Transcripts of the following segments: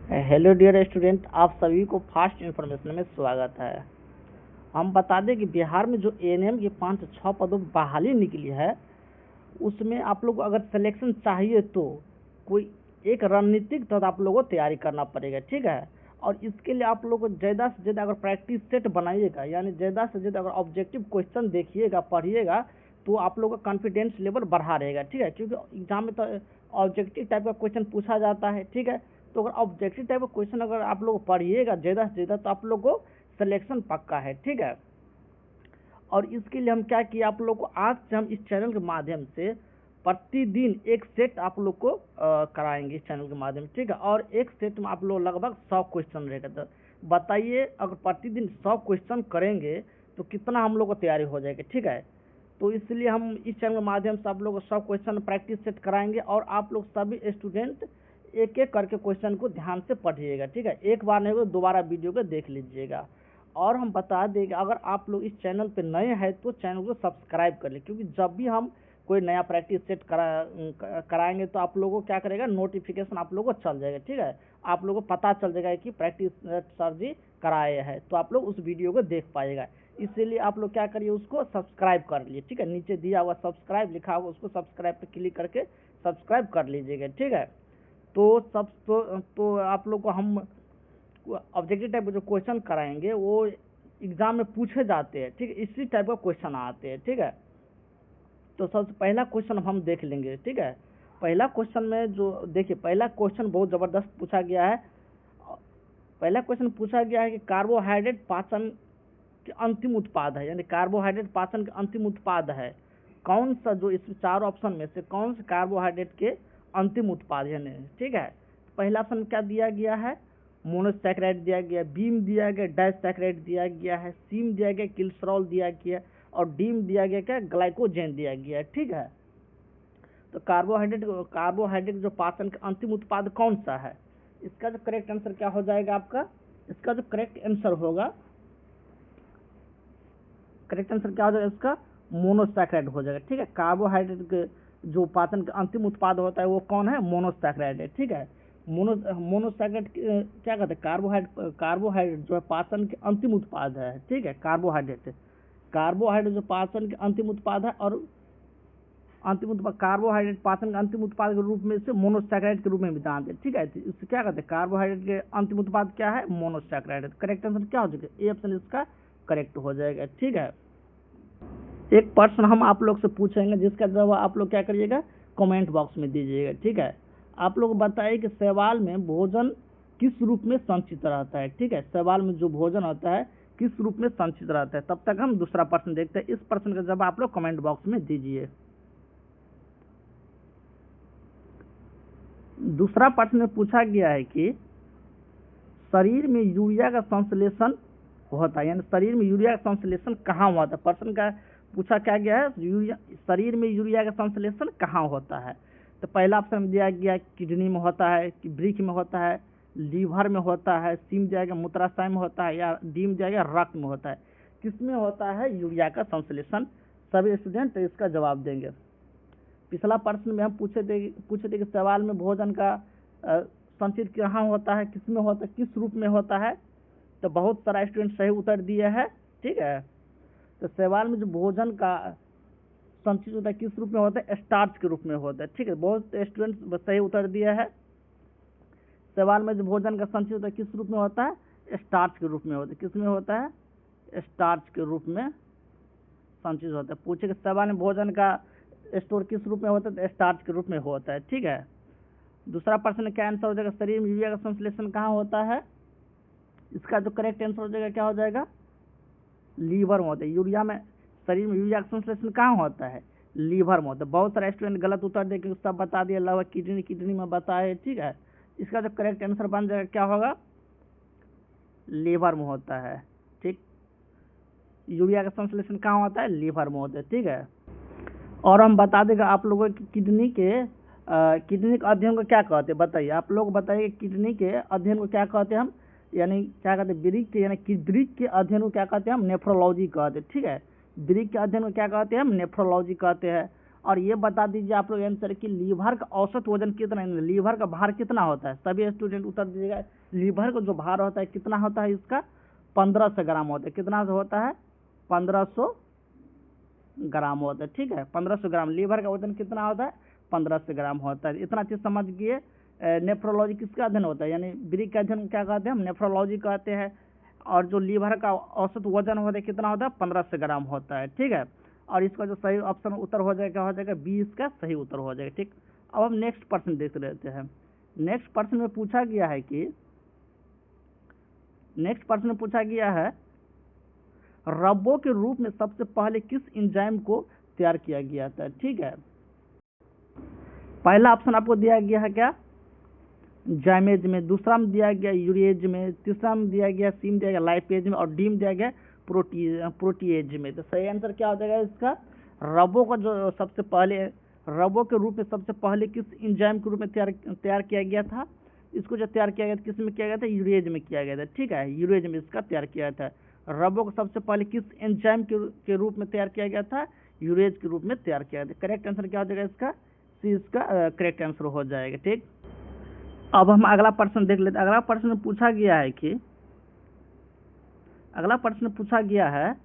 Hello dear student, आप सभी को फास्ट इन्फॉर्मेशन में स्वागत है। हम बता दें कि बिहार में जो एएनएम की 5 से 6 पदों पर बहाली निकली है, उसमें आप लोग अगर सिलेक्शन चाहिए तो कोई एक रणनीतिक तौर आप लोगों को तैयारी करना पड़ेगा, ठीक है। और इसके लिए आप लोग को ज़्यादा से ज़्यादा अगर प्रैक्टिस सेट बनाइएगा, यानी ज़्यादा से ज़्यादा अगर ऑब्जेक्टिव क्वेश्चन देखिएगा, पढ़िएगा, तो आप लोगों का कॉन्फिडेंस लेवल बढ़ा रहेगा, ठीक है। क्योंकि एग्जाम में तो ऑब्जेक्टिव टाइप का क्वेश्चन पूछा जाता है, ठीक है। तो अगर ऑब्जेक्टिव टाइप का क्वेश्चन अगर आप लोग पढ़िएगा ज़्यादा से ज़्यादा, तो आप लोग को सिलेक्शन पक्का है, ठीक है। और इसके लिए हम क्या किए, आप लोग को आज से हम इस चैनल के माध्यम से प्रतिदिन एक सेट आप लोग को कराएंगे इस चैनल के माध्यम से, ठीक है। और एक सेट में आप लोग लगभग 100 क्वेश्चन रहेगा। तो बताइए, अगर प्रतिदिन 100 क्वेश्चन करेंगे तो कितना हम लोग को तैयारी हो जाएगी, ठीक है। तो इसलिए हम इस चैनल के माध्यम से आप लोग को 100 क्वेश्चन प्रैक्टिस सेट कराएंगे, और आप लोग सभी स्टूडेंट एक एक करके क्वेश्चन को ध्यान से पढ़िएगा, ठीक है। एक बार नहीं तो दोबारा वीडियो को देख लीजिएगा। और हम बता दें कि अगर आप लोग इस चैनल पे नए हैं तो चैनल को सब्सक्राइब कर लें, क्योंकि जब भी हम कोई नया प्रैक्टिस सेट कराएंगे तो आप लोगों को क्या करेगा, नोटिफिकेशन आप लोगों को चल जाएगा, ठीक है। आप लोगों को पता चल जाएगा कि प्रैक्टिस सर जी कराए हैं, तो आप लोग उस वीडियो को देख पाएगा। इसीलिए आप लोग क्या करिए, उसको सब्सक्राइब कर लीजिए, ठीक है। नीचे दिया हुआ सब्सक्राइब लिखा हुआ, उसको सब्सक्राइब पे क्लिक करके सब्सक्राइब कर लीजिएगा, ठीक है। तो आप लोग को हम ऑब्जेक्टिव टाइप के जो क्वेश्चन कराएंगे वो एग्जाम में पूछे जाते हैं, ठीक है। इसी टाइप का क्वेश्चन आते हैं, ठीक है। तो सबसे पहला क्वेश्चन हम देख लेंगे, ठीक है। पहला क्वेश्चन में जो देखिए, पहला क्वेश्चन बहुत जबरदस्त पूछा गया है। पहला क्वेश्चन पूछा गया है कि कार्बोहाइड्रेट पाचन के अंतिम उत्पाद है, यानी कार्बोहाइड्रेट पाचन के अंतिम उत्पाद है कौन सा, जो इस चार ऑप्शन में से कौन सा कार्बोहाइड्रेट के अंतिम उत्पाद है, ठीक है। पहला ऑप्शन क्या दिया गया है, मोनोसैकेराइड दिया गया, बीम दिया गया, डाइसैकेराइड दिया गया है, सीम दिया गया, किल्सरॉल दिया गया, और डीम दिया गया क्या, ग्लाइकोजेन दिया गया है, ठीक है। तो कार्बोहाइड्रेट जो पाचन का अंतिम उत्पाद कौन सा है, इसका जो करेक्ट आंसर क्या हो जाएगा आपका, इसका जो करेक्ट आंसर होगा, करेक्ट आंसर क्या हो जाएगा इसका, मोनोसैकेराइड हो जाएगा, ठीक है। कार्बोहाइड्रेट के जो पाचन का अंतिम उत्पाद होता है वो कौन है, मोनोसैकेराइड है, ठीक है। मोनोसैकेराइड क्या कहते हैं, कार्बोहाइड्रेट जो है पाचन के अंतिम उत्पाद है, ठीक है। कार्बोहाइड्रेट जो पाचन के अंतिम उत्पाद है, और अंतिम उत्पाद कार्बोहाइड्रेट पाचन के अंतिम उत्पाद के रूप में से मोनोसैकेराइड के रूप में भी जानते हैं, ठीक है। इससे क्या कहते हैं, कार्बोहाइड्रेट के अंतिम उत्पाद क्या है, मोनोसैकेराइड। करेक्ट आंसर क्या हो जाएगा, ए ऑप्शन इसका करेक्ट हो जाएगा, ठीक है। एक प्रश्न हम आप लोग से पूछेंगे, जिसका जवाब आप लोग क्या करिएगा, कमेंट बॉक्स में दीजिएगा, ठीक है। आप लोग बताइए कि शैवाल में भोजन किस रूप में संचित रहता है, ठीक है। शैवाल में जो भोजन होता है किस रूप में संचित रहता है। तब तक हम दूसरा प्रश्न देखते हैं। इस प्रश्न का जवाब आप लोग कमेंट बॉक्स में दीजिए। दूसरा प्रश्न में पूछा गया है कि शरीर में यूरिया का संश्लेषण होता है, यानी शरीर में यूरिया का संश्लेषण कहाँ होता है। प्रश्न का पूछा क्या गया है, शरीर में यूरिया का संश्लेषण कहाँ होता है। तो पहला ऑप्शन दिया गया किडनी में होता है, कि वृक्क में होता है, लीवर में होता है, सीम दिया गया मूत्राशय में होता है, या डीम दिया गया रक्त में होता है। किसमें होता है यूरिया का संश्लेषण, सभी स्टूडेंट इसका जवाब देंगे। पिछला प्रश्न में हम पूछे थे कि सवाल में भोजन का संचित कहाँ होता है, किसमें होता है, किस रूप में होता है। तो बहुत सारा स्टूडेंट सही उत्तर दिया है, ठीक है। तो सवाल में जो भोजन का संचित होता है किस रूप में होता है, स्टार्च के रूप में होता है, ठीक है। बहुत स्टूडेंट सही उत्तर दिया है। सवाल में जो भोजन का संचित होता है किस रूप में होता है, स्टार्च के रूप में होता है। किस में होता है, स्टार्च के रूप में संचित होता है। पूछे कि सवाल में भोजन का स्टोर किस रूप में होता है, तो स्टार्च के रूप में होता है, ठीक है। दूसरा प्रश्न क्या आंसर हो जाएगा, शरीर में यूरिया का संश्लेषण कहाँ होता है। इसका जो करेक्ट आंसर हो जाएगा क्या हो जाएगा, लीवर में होता है। यूरिया में शरीर में यूरिया का संश्लेषण कहाँ होता है, लीवर में होता है। बहुत सारे स्टूडेंट गलत उत्तर देके सब बता दिया, लगभग किडनी में बताए, ठीक है। इसका जो करेक्ट आंसर बन जाएगा क्या होगा, लीवर में होता है, ठीक। यूरिया का संश्लेषण कहाँ होता है, लीवर में होता है, ठीक है। और हम बता देगा आप लोगों की किडनी के अध्ययन को क्या कहते हैं, बताइए। आप लोग बताइए किडनी के अध्ययन को क्या कहते हैं हम, यानी क्या कहते हैं, वृक्क के, यानी वृक्क के अध्ययन को क्या कहते हैं हम, नेफ्रोलॉजी कहते हैं, ठीक है। वृक्क के अध्ययन को क्या कहते हैं हम, नेफ्रोलॉजी कहते हैं। और ये बता दीजिए आप लोग आंसर कि लीवर का औसत वजन कितना है, लीवर का भार कितना होता है। सभी स्टूडेंट उत्तर दीजिएगा। लीवर का जो भार होता है कितना होता है, इसका 1500 ग्राम होता है। कितना होता है, 1500 ग्राम होता है। ठीक है, 1500 ग्राम लीवर का वजन कितना होता है, 1500 ग्राम होता है। इतना चीज समझ गए। नेफ्रोलॉजी किसका अध्ययन होता है, यानी वृक्क का अध्ययन क्या कहते हैं हम, नेफ्रोलॉजी कहते हैं। और जो लीवर का औसत वजन होता है कितना होता है, 1500 ग्राम होता है। ठीक है, और इसका जो सही ऑप्शन उत्तर हो जाएगा, क्या हो जाएगा, 20 का सही उत्तर हो जाएगा। ठीक, अब हम नेक्स्ट प्रश्न देख लेते हैं। नेक्स्ट प्रश्न में पूछा गया है कि रब्बो के रूप में सबसे पहले किस एंजाइम को तैयार किया गया था। ठीक है, पहला ऑप्शन आपको दिया गया है क्या, जाइमेज में, दूसरा में दिया गया यूरेज में, तीसरा में दिया गया सी में दिया गया लाइपेज में, और डी में दिया गया प्रोटीएज में। तो सही आंसर क्या हो जाएगा इसका, रबो का जो सबसे पहले, रबो के रूप में सबसे पहले किस एंजाइम के रूप में तैयार किया गया था। इसको जो तैयार किया गया था किस में किया गया था, यूरेज में किया गया था। ठीक है, यूरेज में इसका तैयार किया था। रबो को सबसे पहले किस एंजाइम के रूप में तैयार किया गया था, यूरेज के रूप में तैयार किया गया था। करेक्ट आंसर क्या हो जाएगा इसका, सी इसका करेक्ट आंसर हो जाएगा। ठीक, अब हम अगला प्रश्न देख लेते हैं। अगला प्रश्न पूछा गया है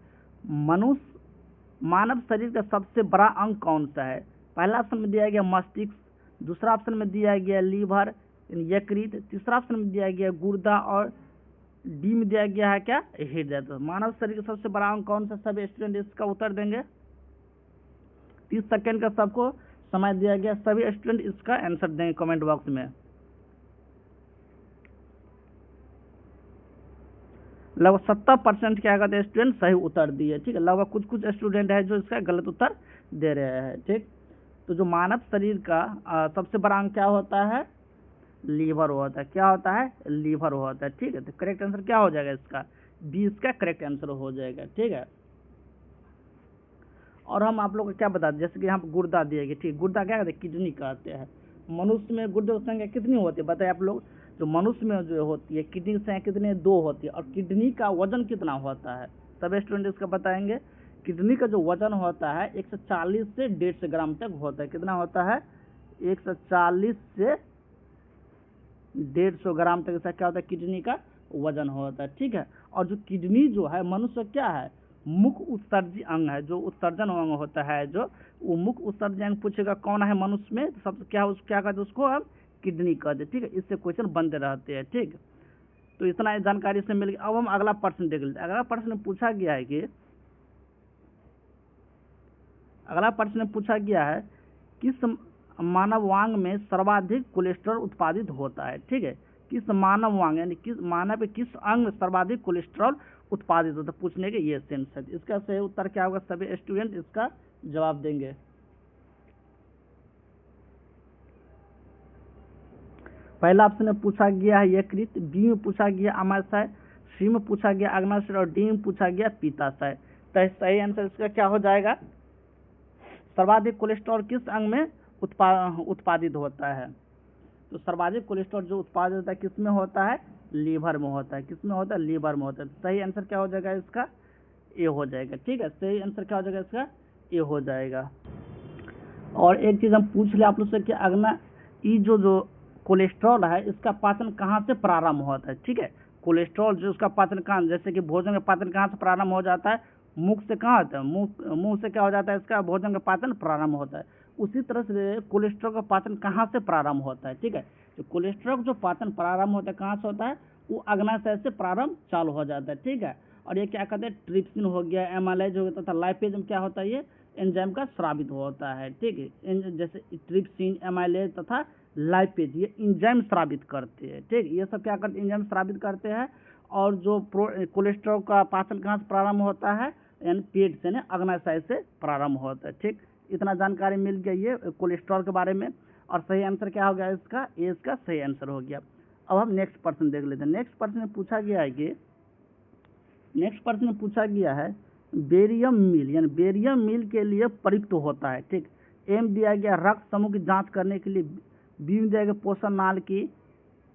मानव शरीर का सबसे बड़ा अंग कौन सा है। पहला ऑप्शन में दिया गया मस्तिष्क, दूसरा ऑप्शन में दिया गया लीवर यकृत, तीसरा ऑप्शन में दिया गया गुर्दा, और डी में दिया गया है क्या, हृदय। तो मानव शरीर का सबसे बड़ा अंग कौन सा, सभी स्टूडेंट इसका उत्तर देंगे। 30 सेकेंड का सबको समय दिया गया, सभी स्टूडेंट इसका आंसर देंगे कमेंट बॉक्स में। लगभग 70% क्या कहते हैं स्टूडेंट सही उत्तर दिए। ठीक है, लगभग कुछ स्टूडेंट है जो इसका गलत उत्तर दे रहे हैं। ठीक, तो जो मानव शरीर का सबसे बड़ा अंग क्या होता है, लीवर होता है। क्या होता है, लीवर होता है। ठीक है, तो करेक्ट आंसर क्या हो जाएगा इसका, 20 का करेक्ट आंसर हो जाएगा। ठीक है, और हम आप लोग को क्या बता दें, जैसे कि यहाँ पर गुर्दा दिए गए। ठीक, गुर्दा क्या कहते हैं, किडनी कहते हैं। मनुष्य में गुर्दे की संख्या कितनी होती है बताइए आप लोग। जो मनुष्य में जो होती है किडनी की संख्या कितनी, 2 होती है। और किडनी का वजन कितना होता है, सब स्टूडेंट इसका बताएंगे। किडनी का जो वजन होता है 140 से 150 ग्राम तक होता है। कितना होता है, 140 से 150 ग्राम तक ऐसा क्या होता है, किडनी का वजन होता है। ठीक है, और जो किडनी जो है मनुष्य क्या है, मुख्य उत्सर्जी अंग है। जो उत्सर्जन अंग होता है, जो वो मुख्य उत्सर्जी अंग पूछेगा कौन है मनुष्य में, तो सब क्या कहते हैं उसको हम किडनी कहते हैं। ठीक है, इससे क्वेश्चन बनते रहते हैं। ठीक, तो इतना जानकारी से मिल गया। अब हम अगला प्रश्न देख लेते हैं। अगला प्रश्न पूछा गया है किस मानवांग में सर्वाधिक कोलेस्ट्रॉल उत्पादित होता है। ठीक है, किस मानवांग यानी किस मानव किस अंग में सर्वाधिक कोलेस्ट्रॉल उत्पादित होता है, पूछने के ये सेंस है। इसका सही उत्तर क्या होगा, सभी स्टूडेंट इसका जवाब देंगे। पहला ऑप्शन में पूछा गया है यकृत, बी में पूछा गया अमाशय, सी में पूछा गया अग्नाशय, और डी में पूछा गया पित्ताशय। तो सही आंसर इसका क्या हो जाएगा, सर्वाधिक कोलेस्ट्रॉल किस अंग में उत्पादित होता है। तो सर्वाधिक कोलेस्ट्रॉल जो उत्पादित होता है किस में होता है, लीवर में होता है। किस में होता है, लीवर में होता है। सही आंसर क्या हो जाएगा इसका, ए हो जाएगा। ठीक है, सही आंसर क्या हो जाएगा इसका, ए हो जाएगा। और एक चीज हम पूछ ले आप लोग से कि अगना ये जो कोलेस्ट्रॉल है इसका पाचन कहाँ से प्रारंभ होता है। ठीक है, कोलेस्ट्रॉल जो उसका पाचन कहाँ, जैसे कि भोजन का पाचन कहाँ से प्रारंभ हो जाता है, मुख से कहाँ होता है, मुंह से क्या हो जाता है इसका भोजन का पाचन प्रारंभ होता है। उसी तरह से कोलेस्ट्रॉल का पाचन कहाँ से प्रारंभ होता है। ठीक है, तो कोलेस्ट्रॉल जो पाचन प्रारंभ होता है कहाँ से होता है, वो अग्नाशय से प्रारंभ चालू हो जाता है। ठीक है, और ये क्या कहते हैं, ट्रिप्सिन हो गया, एमाइलेज हो गया तथा लाइपेज में क्या होता है, ये एंजाइम का स्रावित होता है। ठीक है, जैसे ट्रिप्सिन, एमाइलेज तथा लाइपेज ये एंजाइम स्रावित करते हैं। ठीक, ये सब क्या करते हैं, एंजाइम स्रावित करते हैं। और जो कोलेस्ट्रॉल का पाचन कहाँ से प्रारंभ होता है, यानी पेट से ना, अग्नाशय से प्रारंभ होता है। ठीक, इतना जानकारी मिल गई है कोलेस्ट्रॉल के बारे में। और सही आंसर क्या हो गया इसका, ए इसका सही आंसर हो गया। अब हम नेक्स्ट प्रश्न देख लेते हैं। नेक्स्ट प्रश्न में पूछा गया है बेरियम मील, यानी बेरियम मील के लिए प्रयुक्त होता है। ठीक, एम दिया गया रक्त समूह की जांच करने के लिए, बी में दिया गया पोषण नाल की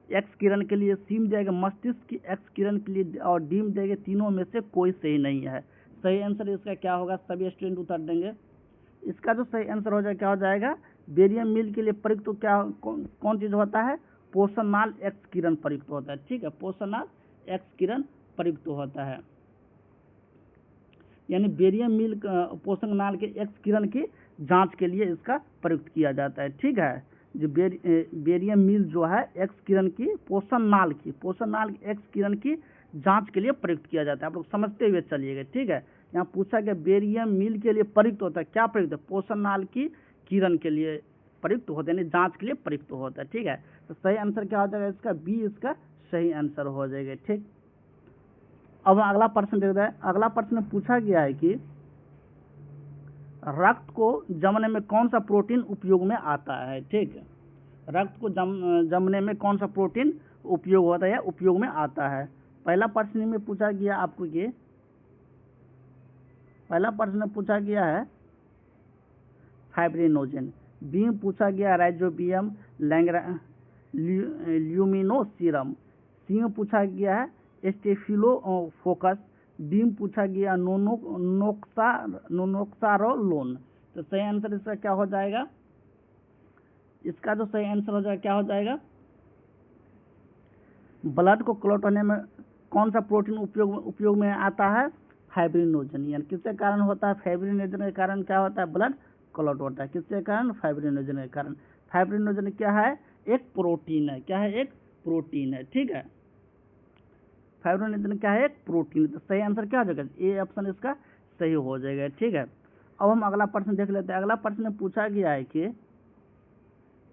एक्स किरण के लिए, सी में दिया गया मस्तिष्क की एक्स किरण के लिए, और डी में दिया गया तीनों में से कोई सही नहीं है। सही आंसर इसका क्या होगा, सभी स्टूडेंट उत्तर देंगे। इसका जो सही आंसर हो जाएगा क्या हो जाएगा, बेरियम मील के लिए प्रयुक्त तो क्या कौन चीज होता है, पोषण नाल एक्स किरण प्रयुक्त होता है। ठीक है, पोषण नाल एक्स किरण प्रयुक्त होता है, यानी बेरियम मील पोषण नाल के एक्स किरण की जांच के लिए इसका प्रयुक्त किया जाता है। ठीक है, जो बेरियम मील जो है एक्स किरण की पोषण नाल की एक्स किरण की जांच के लिए प्रयुक्त किया जाता है। आप लोग समझते हुए चलिएगा। ठीक है, यहाँ पूछा गया बेरियम मील के लिए प्रयुक्त होता है, क्या प्रयुक्त है, पोषण नाल की किरण के लिए प्रयुक्त होता है, यानी जांच के लिए प्रयुक्त होता है। ठीक है, तो सही आंसर क्या हो जाएगा इसका, बी इसका सही आंसर हो जाएगा। ठीक, अब अगला प्रश्न देखते हैं। अगला प्रश्न पूछा गया है कि रक्त को जमने में कौन सा प्रोटीन उपयोग में आता है। ठीक, रक्त को जमने में कौन सा प्रोटीन उपयोग होता है या उपयोग में आता है। पहला प्रश्न में पूछा गया आपको कि पहला प्रश्न पूछा गया है फाइब्रिनोजेन, बी में पूछा गया राइजोबियम ल्यूमिनोसिरम, सी में पूछा गया है स्टेफिलोकोकस, डी में पूछा गया नोक्सारोलोन। तो सही आंसर इसका क्या हो जाएगा, इसका जो सही आंसर हो जाएगा क्या हो जाएगा, ब्लड को क्लॉट होने में कौन सा प्रोटीन उपयोग में आता है, फाइब्रिनोजन। यानी किसके कारण होता है, फाइब्रिनोजन के कारण क्या होता है, ब्लड क्लॉट होता है। किसके कारण, फाइब्रिनोजन के कारण। फाइब्रिनोजन क्या है, एक प्रोटीन है। क्या है, एक प्रोटीन है। ठीक है, फाइब्रिनोजन क्या है, एक प्रोटीन। तो सही आंसर क्या हो जाएगा, ए ऑप्शन इसका सही हो जाएगा। ठीक है, अब हम अगला प्रश्न देख लेते हैं। अगला प्रश्न में पूछा गया है कि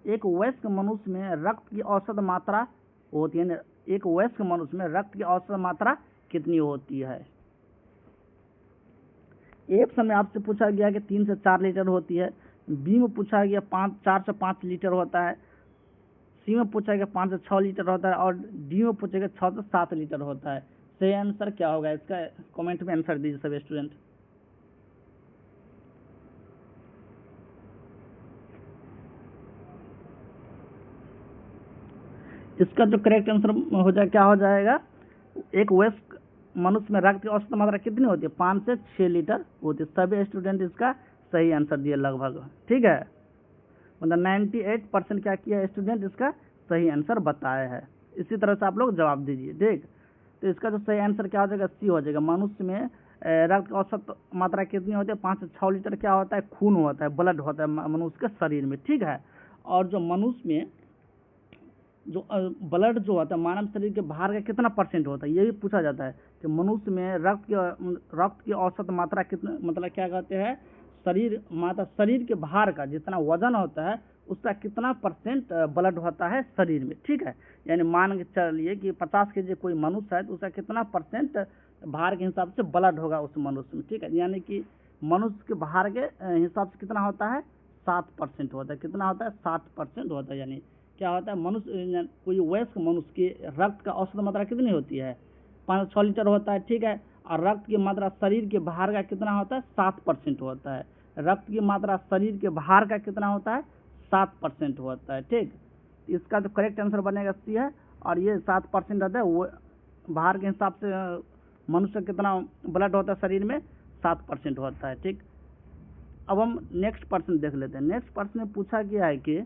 एक वयस्क मनुष्य में रक्त की औसत मात्रा होती है, एक वयस्क मनुष्य में रक्त की औसत मात्रा कितनी होती है। ए ऑप्शन में आपसे पूछा गया कि 3 से 4 लीटर होती है, बी में पूछा गया 4 से 5 लीटर होता है, सी में पूछा गया 5 से 6 लीटर होता है, और डी में पूछा गया 6 से 7 लीटर होता है। सही आंसर क्या होगा इसका, कमेंट में आंसर दीजिए सभी स्टूडेंट। इसका जो करेक्ट आंसर हो जाए क्या हो जाएगा, एक वयस्क मनुष्य में रक्त की औसत मात्रा कितनी होती है, 5 से 6 लीटर होती है। सभी स्टूडेंट इसका सही आंसर दिए लगभग। ठीक है, मतलब 98% क्या किया स्टूडेंट, इसका सही आंसर बताया है। इसी तरह से आप लोग जवाब दीजिए। ठीक, तो इसका जो सही आंसर क्या हो जाएगा, सी हो जाएगा। मनुष्य में रक्त की औसत मात्रा कितनी होती है, 5 से 6 लीटर क्या होता है, खून होता है, ब्लड होता है मनुष्य के शरीर में। ठीक है, और जो मनुष्य में जो ब्लड जो होता है मानव शरीर के भार का कितना परसेंट होता है, ये भी पूछा जाता है कि मनुष्य में रक्त की औसत मात्रा कितना, मतलब क्या कहते हैं, शरीर के भार का जितना वजन होता है उसका कितना परसेंट ब्लड होता है शरीर में। ठीक है, यानी मान के चलिए कि 50 केजी कोई मनुष्य है तो उसका कितना परसेंट भार के हिसाब से ब्लड होगा उस मनुष्य में। ठीक है, यानी कि मनुष्य के भार के हिसाब से कितना होता है, 7% होता है। कितना होता है, 7% होता है। यानी क्या होता है, मनुष्य कोई वयस्क मनुष्य की रक्त का औसत मात्रा कितनी होती है, 5 से 6 लीटर होता है। ठीक है, और रक्त की मात्रा शरीर के भार का कितना होता है, 7% होता है। रक्त की मात्रा शरीर के भार का कितना होता है, 7% होता है। ठीक, इसका जो करेक्ट आंसर बनेगा सी है, और ये 7% होता है। वो भार के हिसाब से मनुष्य कितना ब्लड होता है शरीर में, 7% होता है। ठीक, अब हम नेक्स्ट प्रश्न देख लेते हैं। नेक्स्ट प्रश्न में पूछा गया है कि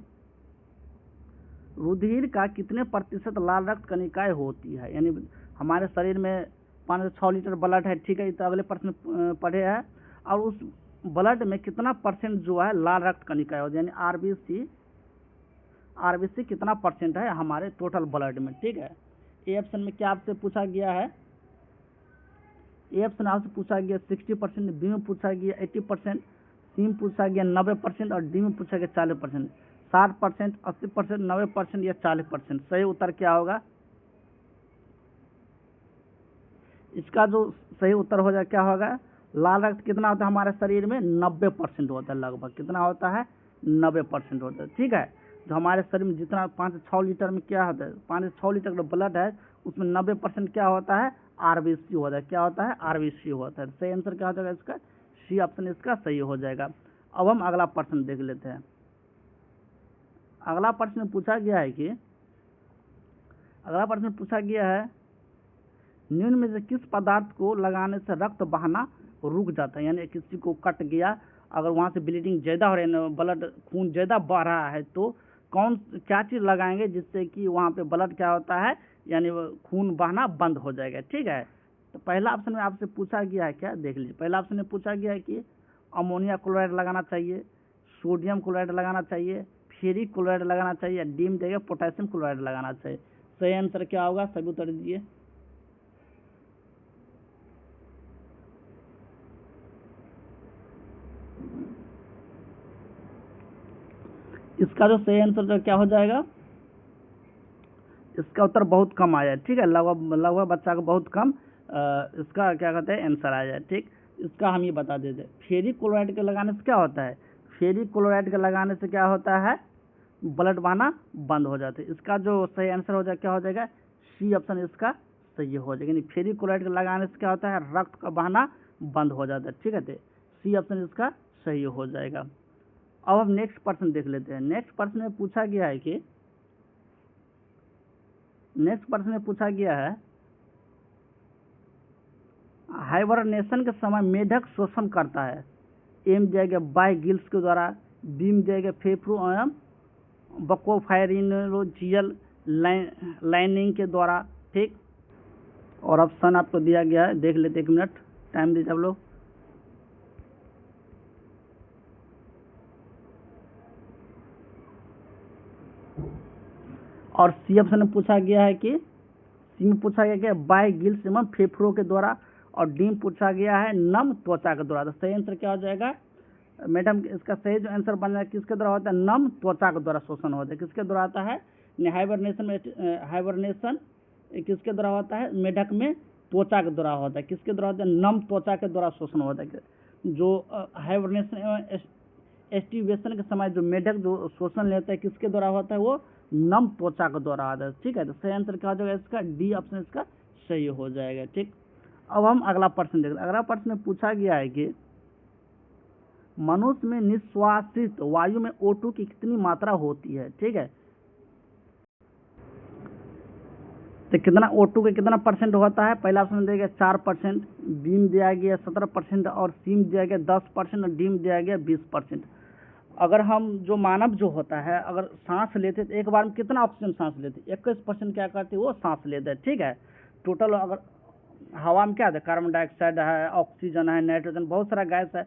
रुधिर का कितने प्रतिशत लाल रक्त कणिकाएं होती है। यानी हमारे शरीर में 5 से 6 लीटर ब्लड है। ठीक है, तो अगले प्रश्न पढ़े हैं, और उस ब्लड में कितना परसेंट जो है लाल रक्त कणिकाएं होती है, यानी आरबीसी कितना परसेंट है हमारे टोटल ब्लड में। ठीक है, ए ऑप्शन में क्या आपसे पूछा गया है, ए ऑप्शन आपसे पूछा गया 60%, बी में पूछा गया 80%, सी में पूछा गया 90%, और डी में पूछा गया 40%। 60%, 80%, 90% या 40%। सही उत्तर क्या होगा, इसका जो सही उत्तर हो जाए क्या होगा, लाल रक्त कितना होता है हमारे शरीर में, 90% होता है लगभग। कितना होता है, 90% होता है। ठीक है, जो हमारे शरीर में जितना 5 से 6 लीटर में क्या होता है, 5 से 6 लीटर का ब्लड है उसमें 90% क्या होता है, आरबीसी होता है। क्या होता है, आरबीसी होता है। सही आंसर क्या हो जाएगा इसका, सी ऑप्शन इसका सही हो जाएगा। अब हम अगला प्रश्न देख लेते हैं। अगला प्रश्न पूछा गया है कि निम्न में से किस पदार्थ को लगाने से रक्त बहाना रुक जाता है। यानी किसी को कट गया अगर वहाँ से ब्लीडिंग ज़्यादा हो रही है, ब्लड खून ज़्यादा बह रहा है, तो क्या चीज़ लगाएंगे जिससे कि वहाँ पे ब्लड क्या होता है, यानी खून बहना बंद हो जाएगा। ठीक है, तो पहला ऑप्शन में आपसे पूछा गया है क्या, देख लीजिए। पहला ऑप्शन में पूछा गया है कि अमोनिया क्लोराइड लगाना चाहिए, सोडियम क्लोराइड लगाना चाहिए, फेरिक क्लोराइड लगाना चाहिए, डी में देगा पोटेशियम क्लोराइड लगाना चाहिए। सही आंसर क्या होगा, सभी उत्तर दीजिए। इसका जो सही आंसर जो क्या हो जाएगा, इसका उत्तर बहुत कम आया है। ठीक है, लगभग बच्चा को बहुत कम इसका क्या कहते हैं आंसर आया है। ठीक, इसका हम ये बता देते हैं, फेरिक क्लोराइड के लगाने से क्या होता है, फेरिक क्लोराइड के लगाने से क्या होता है, ब्लड बहना बंद हो जाता है। इसका जो सही आंसर हो जाएगा क्या हो जाएगा, सी ऑप्शन इसका सही हो जाएगा। यानी फेरिक क्लोराइड के लगाने से क्या होता है, रक्त का बहना बंद हो जाता है। ठीक है, तो सी ऑप्शन इसका सही हो जाएगा। अब हम नेक्स्ट प्रश्न देख लेते हैं। नेक्स्ट प्रश्न में पूछा गया है कि हाइबरनेशन के समय मेढक शोषण करता है। एम दिया गया बाय गिल्स के द्वारा, बी में दिया गया फेफड़ों एवं बकोफायरिनोजियल लाइनिंग के द्वारा। ठीक, और ऑप्शन आपको दिया गया है, देख लेते, 1 मिनट टाइम दीजिए आप लोग। और सी ऑप्शन में पूछा गया है कि बाय गिल्स एवं फेफड़ों के द्वारा, और डी में पूछा गया है नम त्वचा के द्वारा। तो सही आंसर क्या हो जाएगा मैडम, इसका सही जो आंसर बन जाएगा, किसके द्वारा होता है, नम त्वचा के द्वारा शोषण होता है। किसके द्वारा आता है, हाइबरनेशन किसके द्वारा होता है, मेढक में त्वचा के द्वारा होता है। किसके द्वारा होता है, नम त्वचा के द्वारा शोषण होता है। जो हाइबरनेशन एवं एस्टिवेशन के समय जो मेढक जो शोषण लेता है, किसके द्वारा होता है, वो नम त्वचा के द्वारा आता है। ठीक है, तो सही आंसर क्या हो जाएगा इसका, डी ऑप्शन इसका सही हो जाएगा। ठीक, अब हम अगला प्रश्न देखते हैं। अगला प्रश्न में पूछा गया है कि मनुष्य में निश्वासित वायु में O2 की कितनी मात्रा होती है। ठीक है, तो कितना O2 का कितना परसेंट होता है, पहला ऑप्शन दिया गया 4%, बी में दिया गया 17%, और सी में दिया गया 10%, और डी में दिया गया 20%। अगर हम जो मानव जो होता है, अगर सांस लेते तो एक बार में कितना ऑक्सीजन सांस लेते, 21% क्या करते वो सांस लेते हैं। ठीक है, टोटल अगर हवा में क्या है, कार्बन डाइऑक्साइड है, ऑक्सीजन है, नाइट्रोजन, बहुत सारा गैस है,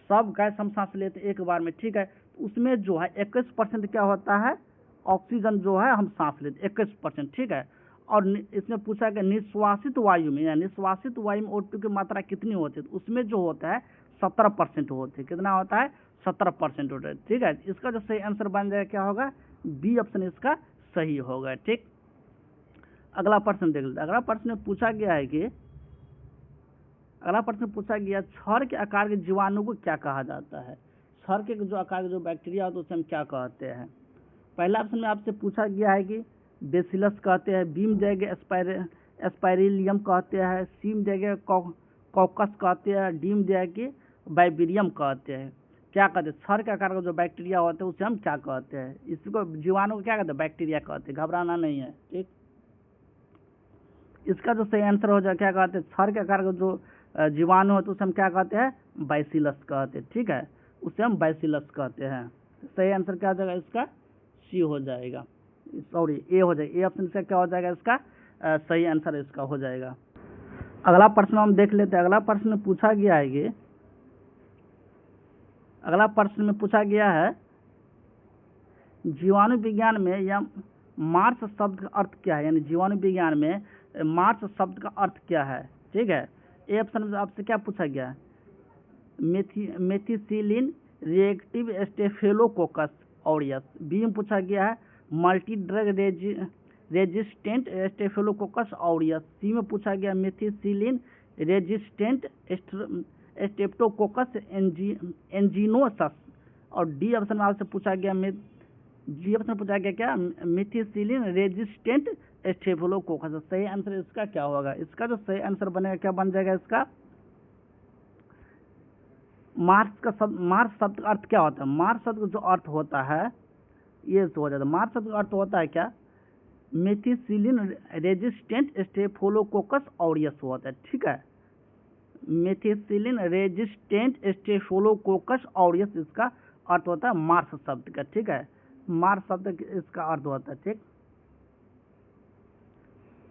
सब गैस हम सांस लेते एक बार में। ठीक है, उसमें जो है 21% क्या होता है, ऑक्सीजन जो है हम सांस लेते 21%। ठीक है, और इसमें पूछा कि निश्वासित वायु में, या निश्वासित वायु में O2 की मात्रा कितनी होती है, तो उसमें जो होता है 17% होती है। कितना होता है, 17% होता है। ठीक है, इसका जो सही आंसर बन जाएगा क्या होगा, बी ऑप्शन इसका सही होगा। ठीक, अगला प्रश्न देख लेते हैं। अगला प्रश्न में पूछा गया है कि छड़ के आकार के जीवाणु को क्या कहा जाता है। छड़ के जो आकार के जो बैक्टीरिया होता है उसे हम क्या कहते हैं। पहला ऑप्शन में आपसे पूछा गया है कि बेसिलस कहते हैं, बी में दिया गया एस्पाइरिलियम कहते हैं, सी में दिया गया कॉकस कहते हैं, डी में दिया कि बाइबेरियम कहते हैं। क्या कहते हैं, छड़ के आकार का जो बैक्टीरिया होता है उसे हम क्या कहते हैं, इसको जीवाणु को क्या कहते हैं, बैक्टीरिया कहते हैं, घबराना नहीं है। ठीक, इसका जो सही आंसर हो जाए क्या कहते हैं, छड़ के आकार का जो जीवाणु होता है उसे हम क्या कहते हैं, बैसिलस कहते हैं। ठीक है, उसे हम बैसिलस कहते हैं। सही आंसर क्या हो जाएगा इसका, सी हो जाएगा, सॉरी ए हो जाएगा। ए ऑप्शन से क्या हो जाएगा इसका सही आंसर इसका हो जाएगा। अगला प्रश्न हम देख लेते हैं। अगला प्रश्न में पूछा गया है कि जीवाणु विज्ञान में या मार्स शब्द का अर्थ क्या है, यानी जीवाणु विज्ञान में मार्स शब्द का अर्थ क्या है। ठीक है, ए ऑप्शन में आपसे क्या पूछा गया है, methicillin reactive staphylococcus aureus. B में पूछा गया है multi drug resistant staphylococcus aureus. C में पूछा गया मेथिसिलिन रेजिस्टेंट स्ट्रेप्टोकोकस एंजिनोसस, और डी ऑप्शन में आपसे पूछा गया क्या, मेथिसिलिन रेजिस्टेंट स्टेफिलोकोकस। सही आंसर इसका क्या होगा, इसका जो सही आंसर बनेगा क्या बन जाएगा इसका, मार्स शब्द का अर्थ क्या होता है। मार्स शब्द का जो अर्थ होता है ये तो हो जाता है। मार्स शब्द का अर्थ होता है क्या, मेथिसिलिन रेजिस्टेंट स्टेफिलोकोकस ऑरियस होता है। ठीक है, मेथिसिलिन रेजिस्टेंट स्टेफिलोकोकस ऑरियस इसका अर्थ होता है मार्स शब्द का, ठीक है, मार्स शब्द इसका अर्थ होता है, ठीक,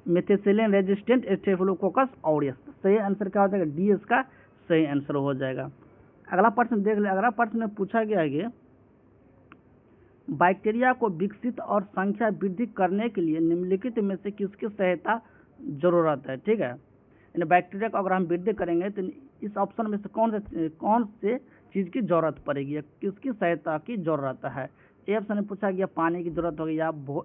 मेथिसिलिन रेजिस्टेंट स्टेफिलोकोकस ऑरियस। सही आंसर क्या हो जाएगा, डी इसका सही आंसर हो जाएगा। अगला प्रश्न देख ले, अगला प्रश्न में पूछा गया है कि बैक्टीरिया को विकसित और संख्या वृद्धि करने के लिए निम्नलिखित में से किसकी सहायता जरूरत है, ठीक है, यानी बैक्टीरिया को अगर हम वृद्धि करेंगे तो इस ऑप्शन में से कौन से चीज की जरूरत पड़ेगी, किसकी सहायता की जरूरत है। ए ऑप्शन में पूछा गया पानी की जरूरत होगी, या बी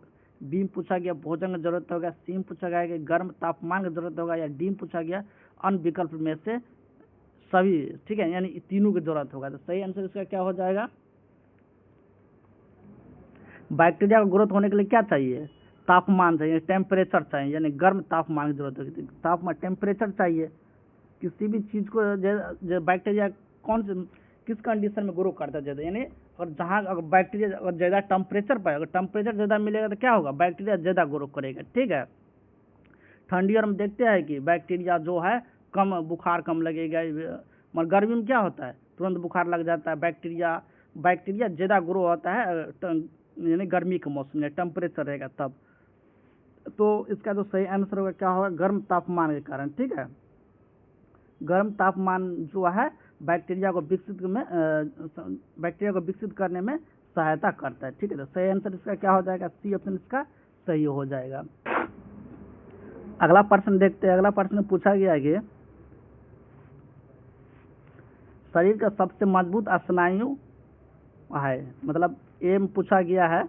में पूछा गया भोजन की जरूरत होगा, सी में पूछा गया कि गर्म तापमान की जरूरत होगा, या डी में पूछा गया अन्य विकल्प में से सभी, ठीक है, यानी तीनों की जरूरत होगा। तो सही आंसर इसका क्या हो जाएगा, बैक्टीरिया का ग्रोथ होने के लिए क्या चाहिए, तापमान चाहिए, टेम्परेचर चाहिए, यानी गर्म तापमान की जरूरत होगी, तापमान टेम्परेचर चाहिए। किसी भी चीज को बैक्टीरिया किस कंडीशन में ग्रो करता है ज़्यादा, यानी और जहाँ अगर बैक्टीरिया अगर ज़्यादा टेम्परेचर पाए, अगर टेम्परेचर ज़्यादा मिलेगा तो क्या होगा, बैक्टीरिया ज़्यादा ग्रो करेगा, ठीक है। ठंडी और हम देखते हैं कि बैक्टीरिया जो है कम बुखार कम लगेगा, मगर गर्मी में क्या होता है तुरंत बुखार लग जाता है। बैक्टीरिया ज़्यादा ग्रो होता है यानी गर्मी के मौसम में टेम्परेचर रहेगा तब। तो इसका जो सही आंसर होगा क्या होगा, गर्म तापमान के कारण, ठीक है, गर्म तापमान जो है बैक्टीरिया को विकसित करने में सहायता करता है, ठीक है। तो सही आंसर इसका क्या हो जाएगा, सी ऑप्शन इसका सही हो जाएगा। अगला प्रश्न देखते हैं। अगला प्रश्न पूछा गया है कि शरीर का सबसे मजबूत स्नायु है, मतलब ए में पूछा गया है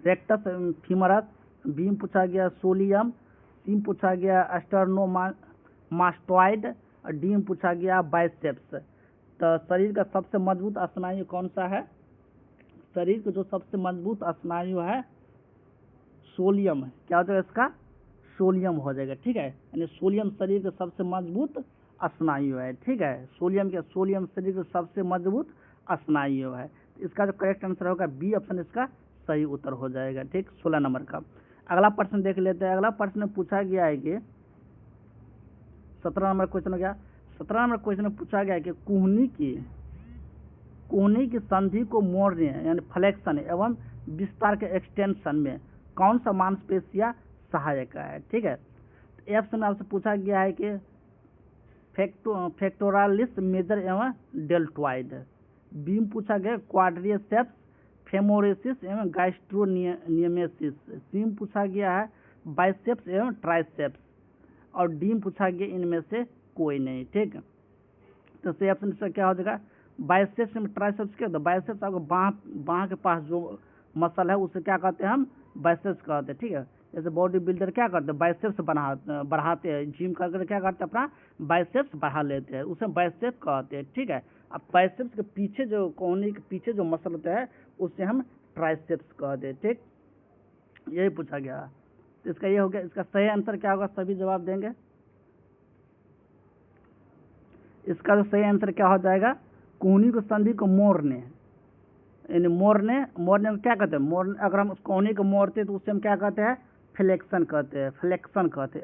रेक्टस फीमरस, बी में पूछा गया सोलियम, सी में पूछा गया स्टर्नोमास्टोइड और डी में पूछा गया बाइसेप्स। तो शरीर का सबसे मजबूत स्नायु कौन सा है, शरीर का जो सबसे मजबूत स्नायु है सोलियम है, क्या हो जाएगा इसका, सोलियम हो जाएगा, ठीक है, यानी सोलियम शरीर का सबसे मजबूत स्नायु है, ठीक है, सोलियम शरीर का सबसे मजबूत स्नायु है। इसका जो करेक्ट आंसर होगा बी ऑप्शन इसका सही उत्तर हो जाएगा, ठीक, 16 नंबर का। अगला प्रश्न देख लेते हैं। अगला प्रश्न में पूछा गया है कि 17 नंबर क्वेश्चन हो गया। 17 नंबर क्वेश्चन में पूछा गया है कि कुहनी की संधि को मोड़ने यानी फ्लेक्शन एवं विस्तार के एक्सटेंशन में कौन सा मांसपेशियां सहायक है, ठीक है। ए ऑप्शन में आपसे पूछा गया है कि फेक्टोरालिस मेजर एवं डेल्टॉइड, बी में पूछा गया क्वाड्रिसेप्स फेमोरेसिस एवं गैस्ट्रोनियमेसिस, सी में पूछा गया है बाइसेप्स एवं ट्राइसेप्स और डी में पूछा गया इनमें से कोई नहीं, ठीक है। तो सही ऑप्शन इसका क्या हो जाएगा, बाइसेप्स एवं ट्राइसेप्स क्या होता है, बाइसेप्स आपको बाह के पास जो मसल है उसे क्या कहते हैं, हम बाइसेप्स कहते हैं, ठीक है। जैसे बॉडी बिल्डर क्या करते हैं, बाइसेप्स बढ़ाते हैं, जिम करके क्या करते हैं, अपना बाइसेप्स बढ़ा लेते हैं, उसे बाइसेप्स कहते हैं, ठीक है। अब बाइसेप्स के पीछे जो कोहनी के पीछे जो मसल होता है उसे हम ट्राइसेप्स कहते हैं, ठीक, यही पूछा गया। तो इसका ये हो गया, इसका सही आंसर क्या होगा, सभी जवाब देंगे। इसका जो सही आंसर क्या हो जाएगा, कोहनी की संधि को मोड़ने, यानी मोड़ने को क्या कहते हैं, मोड़ने, अगर हम उस कोहनी को मोड़ते हैं तो उससे हम क्या कहते हैं, फ्लेक्शन कहते हैं,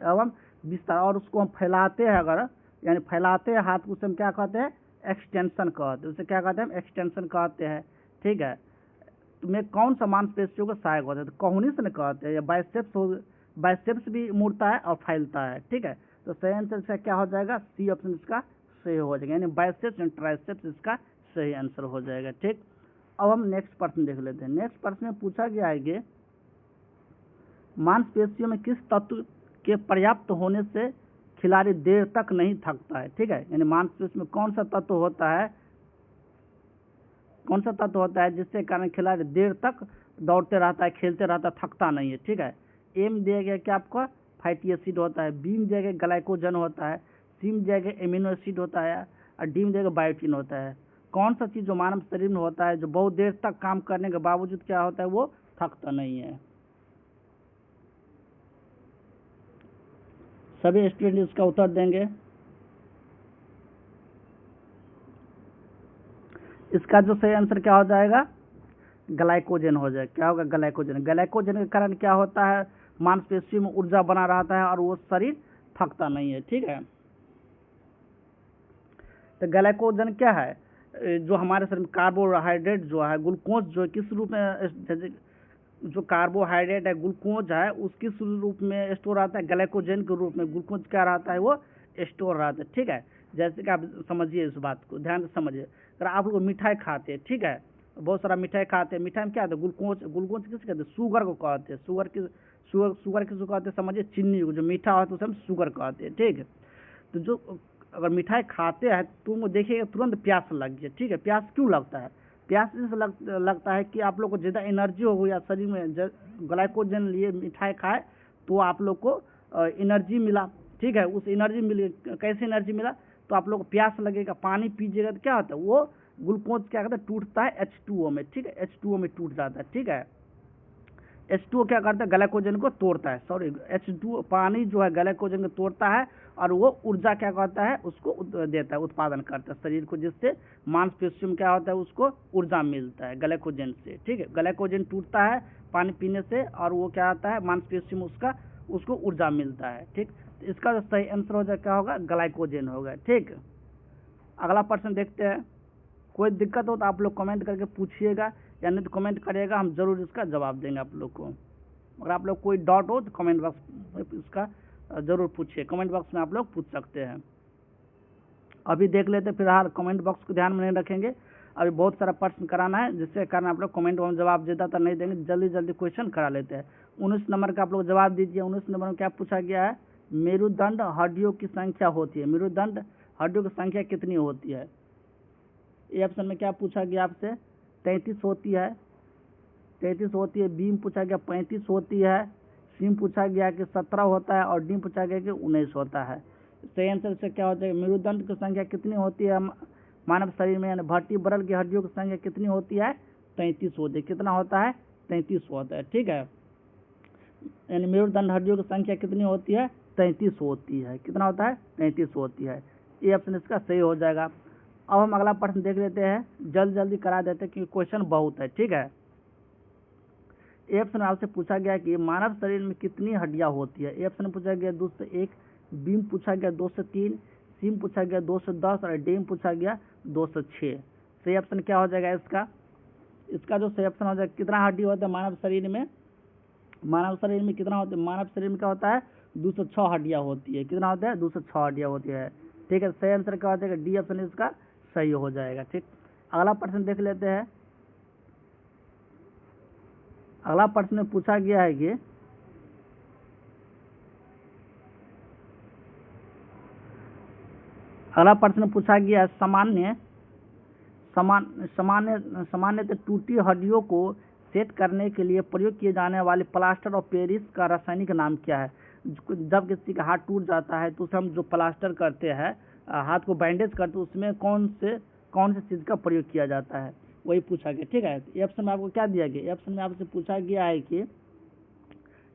एवं विस्तार, और उसको हम फैलाते हैं अगर, यानी फैलाते हैं हाथ, उसे हम क्या कहते हैं, एक्सटेंशन कहते हैं, उसे क्या कहते हैं, एक्सटेंशन कहते हैं, ठीक है। तो में कौन सा मांसपेशियों का सहायक होता है, तो कोहनी से कहते हैं, या बाइसेप्स भी मुड़ता है और फैलता है, ठीक है। तो सही आंसर इसका क्या हो जाएगा, सी ऑप्शन इसका सही हो जाएगा, यानी बाइसेप्स एंड ट्राइसेप्स इसका सही आंसर हो जाएगा, ठीक। अब हम नेक्स्ट प्रश्न देख लेते हैं। नेक्स्ट प्रश्न में पूछा गया है कि मांसपेशियों में किस तत्व के पर्याप्त होने से खिलाड़ी देर तक नहीं थकता है, ठीक है, यानी मांसपेशियों में कौन सा तत्व होता है जिससे कारण खिलाड़ी देर तक दौड़ते रहता है, खेलते रहता है, थकता नहीं है, ठीक है। ए में दिया गया क्या आपको, फैटी एसिड होता है, बी में दिया गया ग्लाइकोजन होता है, सी में दिया गया एमिनो एसिड होता है और डी में दिया गया बायोटिन होता है। कौन सा चीज़ जो मानव शरीर में होता है जो बहुत देर तक काम करने के बावजूद क्या होता है, वो थकता नहीं है। सभी स्टूडेंट इसका उत्तर देंगे। इसका जो सही आंसर क्या हो जाएगा, ग्लाइकोजन हो जाएगा। क्या होगा, ग्लाइकोजन के कारण क्या होता है, मांसपेशियों में ऊर्जा बना रहता है और वो शरीर थकता नहीं है, ठीक है। तो ग्लाइकोजन क्या है? जो हमारे शरीर में कार्बोहाइड्रेट जो है, ग्लूकोज जो है किस रूप में, जैसे जो कार्बोहाइड्रेट है ग्लूकोज है, उस किस रूप में स्टोर रहता है? ग्लाइकोजन के रूप में ग्लूकोज क्या रहता है? वो स्टोर रहता है। ठीक है, जैसे कि आप समझिए, इस बात को ध्यान से समझिए। अगर आप लोग मिठाई खाते हैं, ठीक है, बहुत सारा मिठाई खाते हैं, मिठाई में क्या होता है? ग्लूकोज। ग्लूकोज किस कहते हैं? शुगर को कहते हैं। शुगर किसको कहते हैं? समझिए, चीनी को, जो मीठा होता है उसे हम शुगर कहते हैं। ठीक है, तो जो अगर मिठाई खाते हैं तो वो देखिएगा तुरंत प्यास लग गया। ठीक है, प्यास क्यों लगता है? प्यास इसलिए लगता है कि आप लोग को ज़्यादा एनर्जी हो गई या शरीर में ग्लाइकोजन लिए मिठाई खाए तो आप लोग को एनर्जी मिला। ठीक है, उस एनर्जी मिली, कैसे एनर्जी मिला? तो आप लोग को प्यास लगेगा, पानी पीजिएगा तो क्या होता है? वो ग्लूकोज क्या करता है? टूटता है H2O में। ठीक है, H2O में टूट जाता है। ठीक है, H2O क्या करता है? ग्लाइकोजन को तोड़ता है। सॉरी, H2O पानी जो है ग्लाइकोजन को तोड़ता है और वो ऊर्जा क्या करता है? उसको देता है, उत्पादन करता है शरीर को, जिससे मांसपेशियों में क्या होता है? उसको ऊर्जा मिलता है ग्लाइकोजन से। ठीक है, ग्लाइकोजन टूटता है पानी पीने से और वो क्या आता है? मांसपेशियों में उसको ऊर्जा मिलता है। ठीक, तो इसका जो सही आंसर हो जाए क्या होगा? ग्लाइकोजन होगा। ठीक, अगला प्रश्न देखते हैं। कोई दिक्कत हो तो आप लोग कमेंट करके पूछिएगा, या नहीं तो कमेंट करिएगा, हम जरूर इसका जवाब देंगे आप लोग को। अगर आप लोग कोई डाउट हो तो कमेंट बॉक्स में इसका जरूर पूछिए, कमेंट बॉक्स में आप लोग पूछ सकते हैं। अभी देख लेते हैं, फिलहाल कमेंट बॉक्स को ध्यान में नहीं रखेंगे, अभी बहुत सारा प्रश्न कराना है, जिसके कारण आप लोग कमेंट में जवाब ज़्यादातर नहीं देंगे, जल्दी जल्दी क्वेश्चन करा लेते हैं। 19 नंबर का आप लोग जवाब दीजिए। 19 नंबर में क्या पूछा गया है? मेरुदंड हड्डियों की संख्या होती है। मेरुदंड हड्डियों की संख्या कितनी होती है? ए ऑप्शन में क्या पूछा गया आपसे? 33 होती है। 33 होती है। बी में पूछा गया 35 होती है। सी में पूछा गया कि 17 होता है और डी में पूछा गया कि 19 होता है। सही आंसर से क्या होता है? मेरुदंड की संख्या कितनी होती है मानव शरीर में, यानी वर्टिब्रल की हड्डियों की संख्या कितनी होती है? 33 होती है। कितना होता है? 33 होता है। ठीक है, यानी मेरुदंड हड्डियों की संख्या कितनी होती है? 33 होती है। कितना होता है? 33 होती है। ये ऑप्शन इसका सही हो जाएगा। अब हम अगला प्रश्न देख लेते हैं, जल्दी जल्दी करा देते हैं क्योंकि क्वेश्चन बहुत है। ठीक है, ए ऑप्शन में आपसे पूछा गया कि मानव शरीर में कितनी हड्डियां होती है? ए ऑप्शन में पूछा गया 2 से 1, बी में पूछा गया 2 से 3, सी में पूछा गया 2 से 10 और डी में पूछा गया 2 से 6। सही ऑप्शन क्या हो जाएगा इसका? इसका जो सही ऑप्शन हो जाएगा, कितना हड्डी होता है मानव शरीर में? मानव शरीर में कितना होता है? मानव शरीर में क्या होता है? 206 हड्डियां होती है। कितना होता है? 206 हड्डियां होती है। ठीक है, सही आंसर क्या हो जाएगा? डी ऑप्शन इसका सही हो जाएगा। ठीक, अगला प्रश्न देख लेते हैं। अगला प्रश्न में पूछा गया है कि अगला प्रश्न पूछा गया है सामान्य टूटी हड्डियों को सेट करने के लिए प्रयोग किए जाने वाले प्लास्टर ऑफ पेरिस का रासायनिक नाम क्या है? जब किसी का हाथ टूट जाता है तो उसे हम जो प्लास्टर करते हैं, हाथ को बैंडेज करते हैं, उसमें कौन से चीज़ का प्रयोग किया जाता है? वही पूछा गया। ठीक है, ए ऑप्शन में आपको क्या दिया गया? ए ऑप्शन में आपसे पूछा गया है कि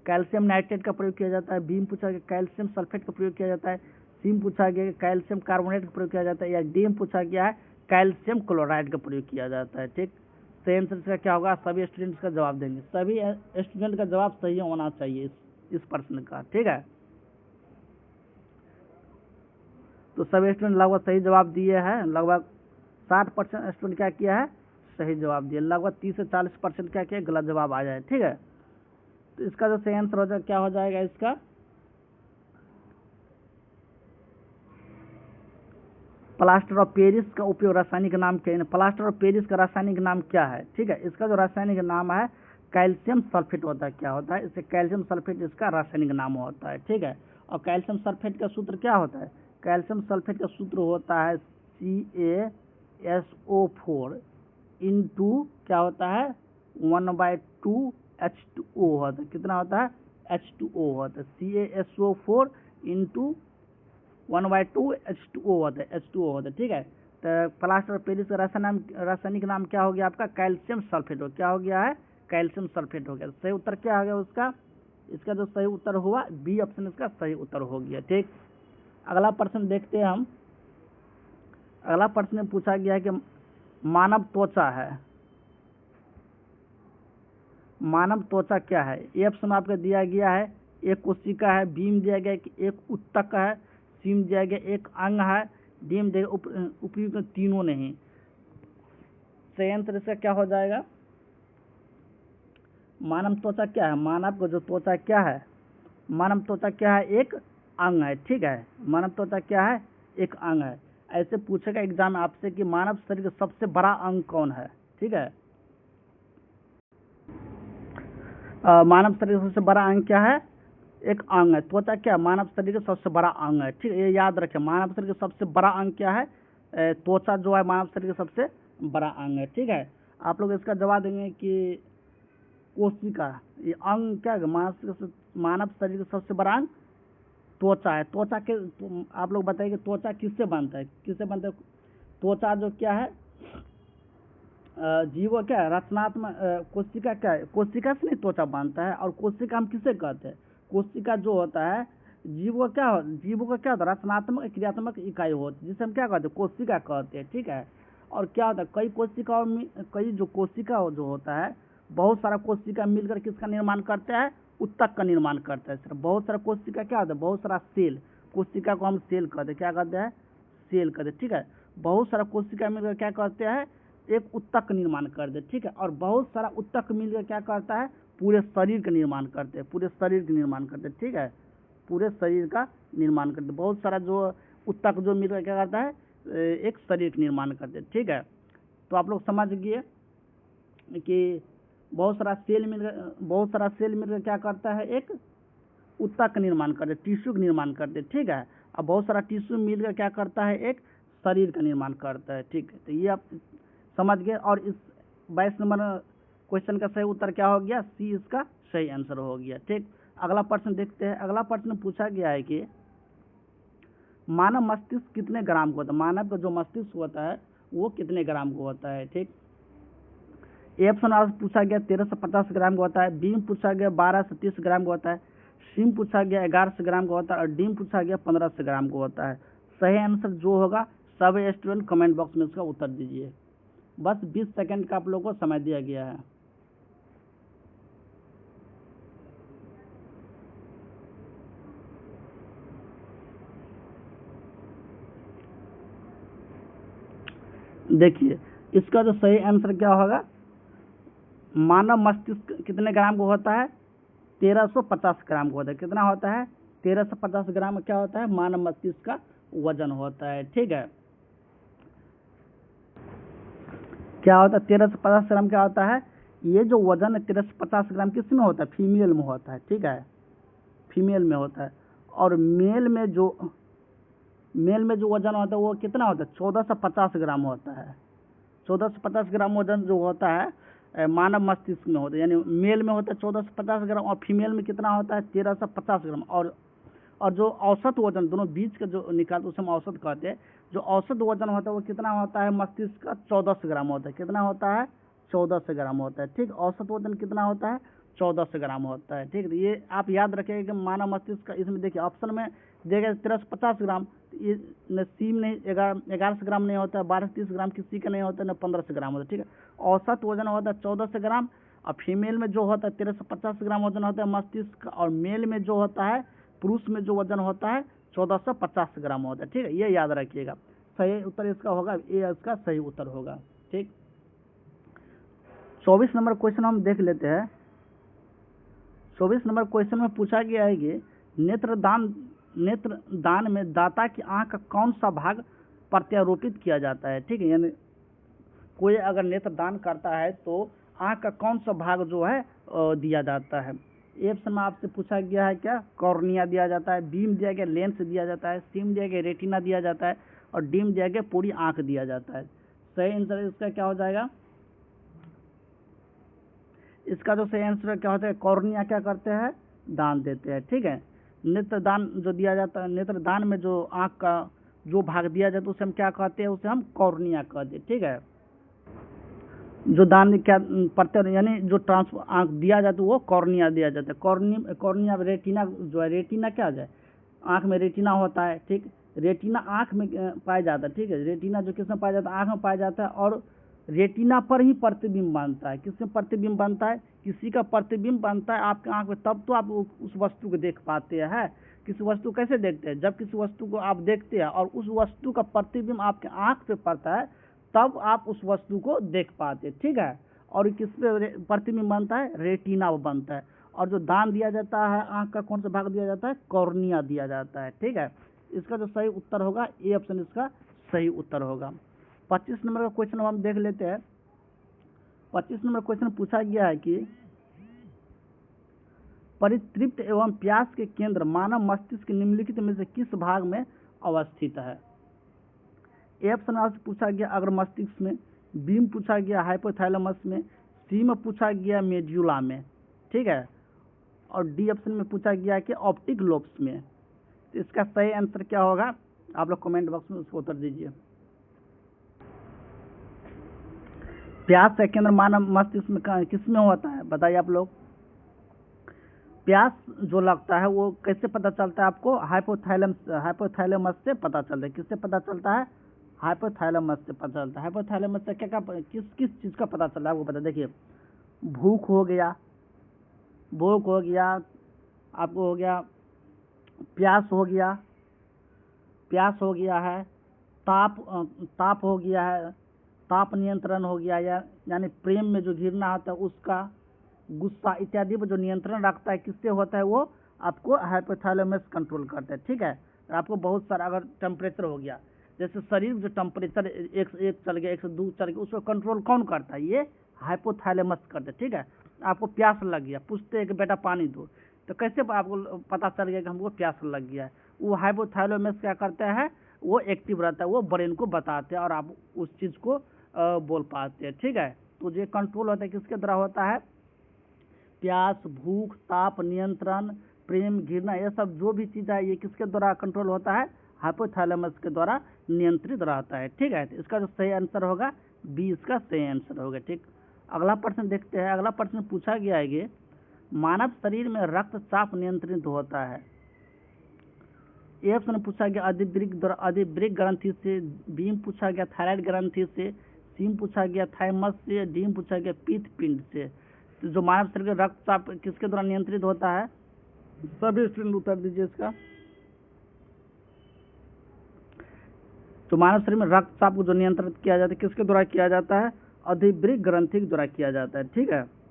कैल्शियम नाइट्रेट का प्रयोग किया जाता है। बी में पूछा गया कैल्शियम सल्फेट का प्रयोग किया जाता है। सी में पूछा गया कैल्शियम कार्बोनेट का प्रयोग किया जाता है, या डी में पूछा गया है कैल्शियम क्लोराइड का प्रयोग किया जाता है। ठीक, सही आंसर का क्या होगा? सभी स्टूडेंट्स का जवाब देंगे। सभी स्टूडेंट का जवाब सही होना चाहिए इस प्रश्न का। ठीक है, तो सभी स्टूडेंट लगभग सही जवाब दिए हैं। लगभग 60% स्टूडेंट क्या किया है? सही जवाब दिए। लगभग 30 से 40% क्या किया? गलत जवाब आ जाए। ठीक है, तो इसका जो सही आंसर हो जाएगा क्या हो जाएगा? इसका प्लास्टर ऑफ पेरिस का उपयोग रासायनिक नाम क्या है? प्लास्टर ऑफ पेरिस का रासायनिक नाम क्या है? ठीक है, इसका जो रासायनिक नाम है कैल्शियम सल्फेट होता है। क्या होता है? इसे कैल्शियम सल्फेट इसका रासायनिक नाम होता है। ठीक है, और कैल्शियम सल्फेट का सूत्र क्या होता है? कैल्शियम सल्फेट का सूत्र होता है CaSO4 इंटू क्या होता है? 1/2 H2O होता है। कितना होता है? H2O होता है। CaSO4 इंटू 1/2 H2O होता है। H2O होता है। ठीक है, तो प्लास्टर ऑफ पेरिस का रासायनिक नाम क्या हो गया आपका? कैल्शियम सल्फेट हो। क्या हो गया है? कैल्शियम सल्फेट हो गया। सही उत्तर क्या हो गया उसका? इसका जो सही उत्तर हुआ बी ऑप्शन इसका सही उत्तर हो गया। ठीक, अगला प्रश्न देखते हैं हम। अगला प्रश्न में पूछा गया है कि मानव त्वचा है, मानव त्वचा क्या है? ए ऑप्शन आपको दिया गया है एक कोशिका है, बी में दिया गया कि एक उत्तक है, सी में दिया गया एक अंग है, डी में देगा उपयुक्त तीनों नहीं। सही आंसर इसका क्या हो जाएगा? मानव त्वचा क्या है? मानव को जो त्वचा क्या है? मानव त्वचा क्या है? एक अंग है, ठीक है। मानव त्वचा क्या है? एक अंग है। ऐसे पूछेगा एग्जाम आपसे कि मानव शरीर का सबसे बड़ा अंग कौन है, ठीक है। मानव शरीर का सबसे बड़ा अंग क्या है? एक अंग है। त्वचा क्या? मानव शरीर का सबसे बड़ा अंग है, ठीक है। ये याद रखें, मानव शरीर का सबसे बड़ा अंग क्या है? त्वचा जो है मानव शरीर का सबसे बड़ा अंग है, ठीक है। आप लोग इसका जवाब देंगे कि कोशिका। ये अंग क्या है? मानव शरीर का सबसे बड़ा अंग त्वचा है। त्वचा के आप लोग बताइए कि त्वचा किससे बनता है? किससे बनता है? त्वचा जो क्या है, जीव क्या है? रचनात्मक। कोशिका क्या है? कोशिका से नहीं त्वचा बनता है। और कोशिका हम किसे कहते हैं? कोशिका जो होता है जीव का क्या होता है? रचनात्मक क्रियात्मक इकाई होती है, जिसे हम क्या कहते हैं? कोशिका कहते हैं, ठीक है। और क्या होता है, कई कोशिकाओं में जो कोशिका जो होता है, बहुत सारा कोशिका मिलकर किसका निर्माण करते हैं? उत्तक का निर्माण करता है। सिर्फ बहुत सारा कोशिका क्या होता है? बहुत सारा सेल। कोशिका को हम सेल कहते हैं, क्या कहते हैं? सेल कहते हैं, ठीक है। बहुत सारा कोशिका मिलकर क्या करते हैं? एक उत्तक का निर्माण करते हैं, ठीक है। और बहुत सारा उत्तक मिलकर क्या करता है? पूरे शरीर का निर्माण करते हैं, पूरे शरीर का निर्माण करते हैं, ठीक है। पूरे शरीर का निर्माण करते हैं। बहुत सारा जो उत्तक जो मिलकर क्या करता है? एक शरीर का निर्माण करते हैं, ठीक है। तो आप लोग समझ गए कि बहुत सारा सेल मिलकर क्या करता है? एक उत्तक का निर्माण करते, टिश्यू का निर्माण करते, ठीक है। अब बहुत सारा टिश्यू मिलकर क्या करता है? एक शरीर का निर्माण करता है, ठीक है। तो ये आप समझ गए। और इस 22 नंबर क्वेश्चन का सही उत्तर क्या हो गया? सी इसका सही आंसर हो गया, ठीक। अगला प्रश्न देखते हैं। अगला प्रश्न पूछा गया है कि मानव मस्तिष्क कितने ग्राम का होता है? मानव का जो मस्तिष्क होता है वो कितने ग्राम का होता है, ठीक। ए ऑप्शन आर पूछा गया 13 से 50 ग्राम का होता है। बी में पूछा गया 12 से 30 ग्राम का होता है। सी में पूछा गया 11 ग्राम का होता है। और डी में पूछा गया 15 ग्राम का होता है। सही आंसर जो होगा सभी स्टूडेंट कमेंट बॉक्स में इसका उत्तर दीजिए। बस 20 सेकंड का आप लोगों को समय दिया गया है। देखिए इसका जो सही आंसर क्या होगा? मानव मस्तिष्क कितने ग्राम का होता है? 1350 ग्राम का होता है। कितना होता है? 1350 ग्राम क्या होता है? मानव मस्तिष्क का वजन होता है, ठीक है। क्या होता है? 1350 ग्राम क्या होता है? ये जो वजन है 1350 ग्राम किस में होता है? फीमेल में होता है, ठीक है। फीमेल में होता है। और मेल में जो वजन होता है वो कितना होता है? 1450 ग्राम होता है। 1450 ग्राम वजन जो होता है मानव मस्तिष्क में होता है, यानी मेल में होता है 1450 ग्राम और फीमेल में कितना होता है? 1350 ग्राम। और जो औसत वजन दोनों बीच का जो निकालते उसे हम औसत कहते हैं। जो औसत वजन होता है वो कितना होता है? मस्तिष्क का 1400 ग्राम होता है। कितना होता है? 1400 ग्राम होता है, ठीक। औसत वजन कितना होता है? 1400 ग्राम होता है, ठीक। ये आप याद रखेंगे कि मानव मस्तिष्क का इसमें देखिए ऑप्शन में देगा 1350 ग्राम। ये न सी में नहीं 1100 ग्राम नहीं होता है, 12 से 30 ग्राम किसी का नहीं होता है, न 1500 ग्राम होता है, ठीक है। औसत वजन होता है 1400 ग्राम। और फीमेल में जो होता है 1350 ग्राम वजन होता है मस्तिष्क। और मेल में जो होता है, पुरुष में जो वजन होता है 1450 ग्राम होता है, ठीक है। ये याद रखिएगा। सही उत्तर इसका होगा, ये इसका सही उत्तर होगा, ठीक। 24 नंबर क्वेश्चन हम देख लेते हैं। 24 नंबर क्वेश्चन में पूछा गया है कि नेत्रदान में दाता की आंख का कौन सा भाग प्रत्यारोपित किया जाता है, ठीक है। यानी कोई अगर नेत्रदान करता है तो आंख का कौन सा भाग जो है दिया जाता है। ए ऑप्शन में आपसे पूछा गया है क्या? कॉर्निया दिया जाता है। बी में दिया गया लेंस दिया जाता है। सी में दिया गया रेटिना दिया जाता है। और डी में दिया गया पूरी आंख दिया जाता है। सही आंसर इसका क्या हो जाएगा? इसका जो सही आंसर क्या होता है? कॉर्निया क्या करते हैं? दान देते हैं, ठीक है। नेत्रदान जो दिया जाता है, नेत्रदान में जो आंख का जो भाग दिया जाता है उसे हम क्या कहते हैं? उसे हम कॉर्निया कहते हैं, ठीक है। जो दान क्या प्रत्यारोपण यानी जो ट्रांसफर आंख दिया जाता है वो कॉर्निया दिया जाता है। कॉर्निया रेटिना जो है, रेटिना क्या है? आंख में रेटिना होता है, ठीक। रेटिना आंख में पाया जाता है, ठीक है। रेटिना जो किसमें पाया जाता है? आंख में पाया जाता है। और रेटिना पर ही प्रतिबिंब बनता है। किसमें प्रतिबिंब बनता है? किसी का प्रतिबिंब बनता है आपके आंख में, तब तो आप उस वस्तु को देख पाते हैं। किसी वस्तु कैसे देखते हैं? जब किसी वस्तु को आप देखते हैं और उस वस्तु का प्रतिबिंब आपके आंख पे पड़ता है, तब आप उस वस्तु को देख पाते हैं। ठीक है। और किस पे प्रतिबिंब बनता है? रेटिना पर बनता है। और जो दान दिया जाता है आंख का, कौन सा भाग दिया जाता है? कॉर्निया दिया जाता है। ठीक है। इसका जो सही उत्तर होगा ए ऑप्शन इसका सही उत्तर होगा। 25 नंबर का क्वेश्चन हम देख लेते हैं। 25 नंबर क्वेश्चन पूछा गया है कि परितृप्त एवं प्यास के केंद्र मानव मस्तिष्क निम्नलिखित में से किस भाग में अवस्थित है? ए ऑप्शन आपसे पूछा गया अग्र मस्तिष्क में, बी में पूछा गया हाइपोथैलेमस में, सी में पूछा गया मेड्यूला में। ठीक है। और डी ऑप्शन में पूछा गया कि ऑप्टिक लोब्स में। तो इसका सही आंसर क्या होगा? आप लोग कमेंट बॉक्स में उसको उत्तर दीजिए। प्यास का केंद्र मानव मस्तिष्क में किस में होता है? बताइए आप लोग। प्यास जो लगता है वो कैसे पता चलता है आपको? हाइपोथैलेमस से पता चलता है। किससे पता चलता है? हाइपोथैलेमस से पता चलता है। हाइपोथैलेमस से क्या किस चीज़ का पता चलता है आपको? पता देखिए, भूख हो गया, आपको हो गया, प्यास हो गया है, ताप हो गया है, ताप नियंत्रण हो गया, यानी प्रेम में जो घिरना होता है उसका, गुस्सा इत्यादि पर जो नियंत्रण रखता है, किससे होता है? वो आपको हाइपोथैलेमस कंट्रोल करता है। ठीक है। आपको बहुत सारा अगर टेम्परेचर हो गया, जैसे शरीर जो टेम्परेचर 101 चल गया, 102 चल गया, उसको कंट्रोल कौन करता है? ये हाइपोथैलेमस करता है। ठीक है। आपको प्यास लग गया, पूछते हैं कि बेटा पानी दो, तो कैसे आपको पता चल गया कि हमको प्यास लग गया है? वो हाइपोथैलेमस क्या करता है? वो एक्टिव रहता है, वो ब्रेन को बताते हैं और आप उस चीज़ को बोल पाते हैं। ठीक है। तो ये कंट्रोल होता है किसके द्वारा होता है? प्यास, भूख, ताप नियंत्रण, प्रेम, घृणा, ये सब जो भी चीज़ है ये किसके द्वारा कंट्रोल होता है? हाइपोथैलेमस के द्वारा नियंत्रित रहता है। ठीक है। तो इसका जो सही आंसर होगा बी इसका सही आंसर होगा। ठीक। अगला प्रश्न देखते हैं। अगला प्रश्न पूछा गया है कि मानव शरीर में रक्तचाप नियंत्रित होता है। ए ऑप्शन पूछा गया अधिवृक्क ग्रंथि से, बी में पूछा गया थायराइड ग्रंथि से, सी में पूछा गया थाइमस से, डी में पूछा गया पीत पिंड से। तो जो मानव शरीर का रक्तचाप किसके द्वारा नियंत्रित होता है? सभी स्टूडेंट उत्तर दीजिए इसका। तो मानव शरीर में रक्तचाप को जो नियंत्रित किया जाता है किसके द्वारा किया जाता है? अधिवृक्क ग्रंथि के द्वारा किया जाता है। ठीक है।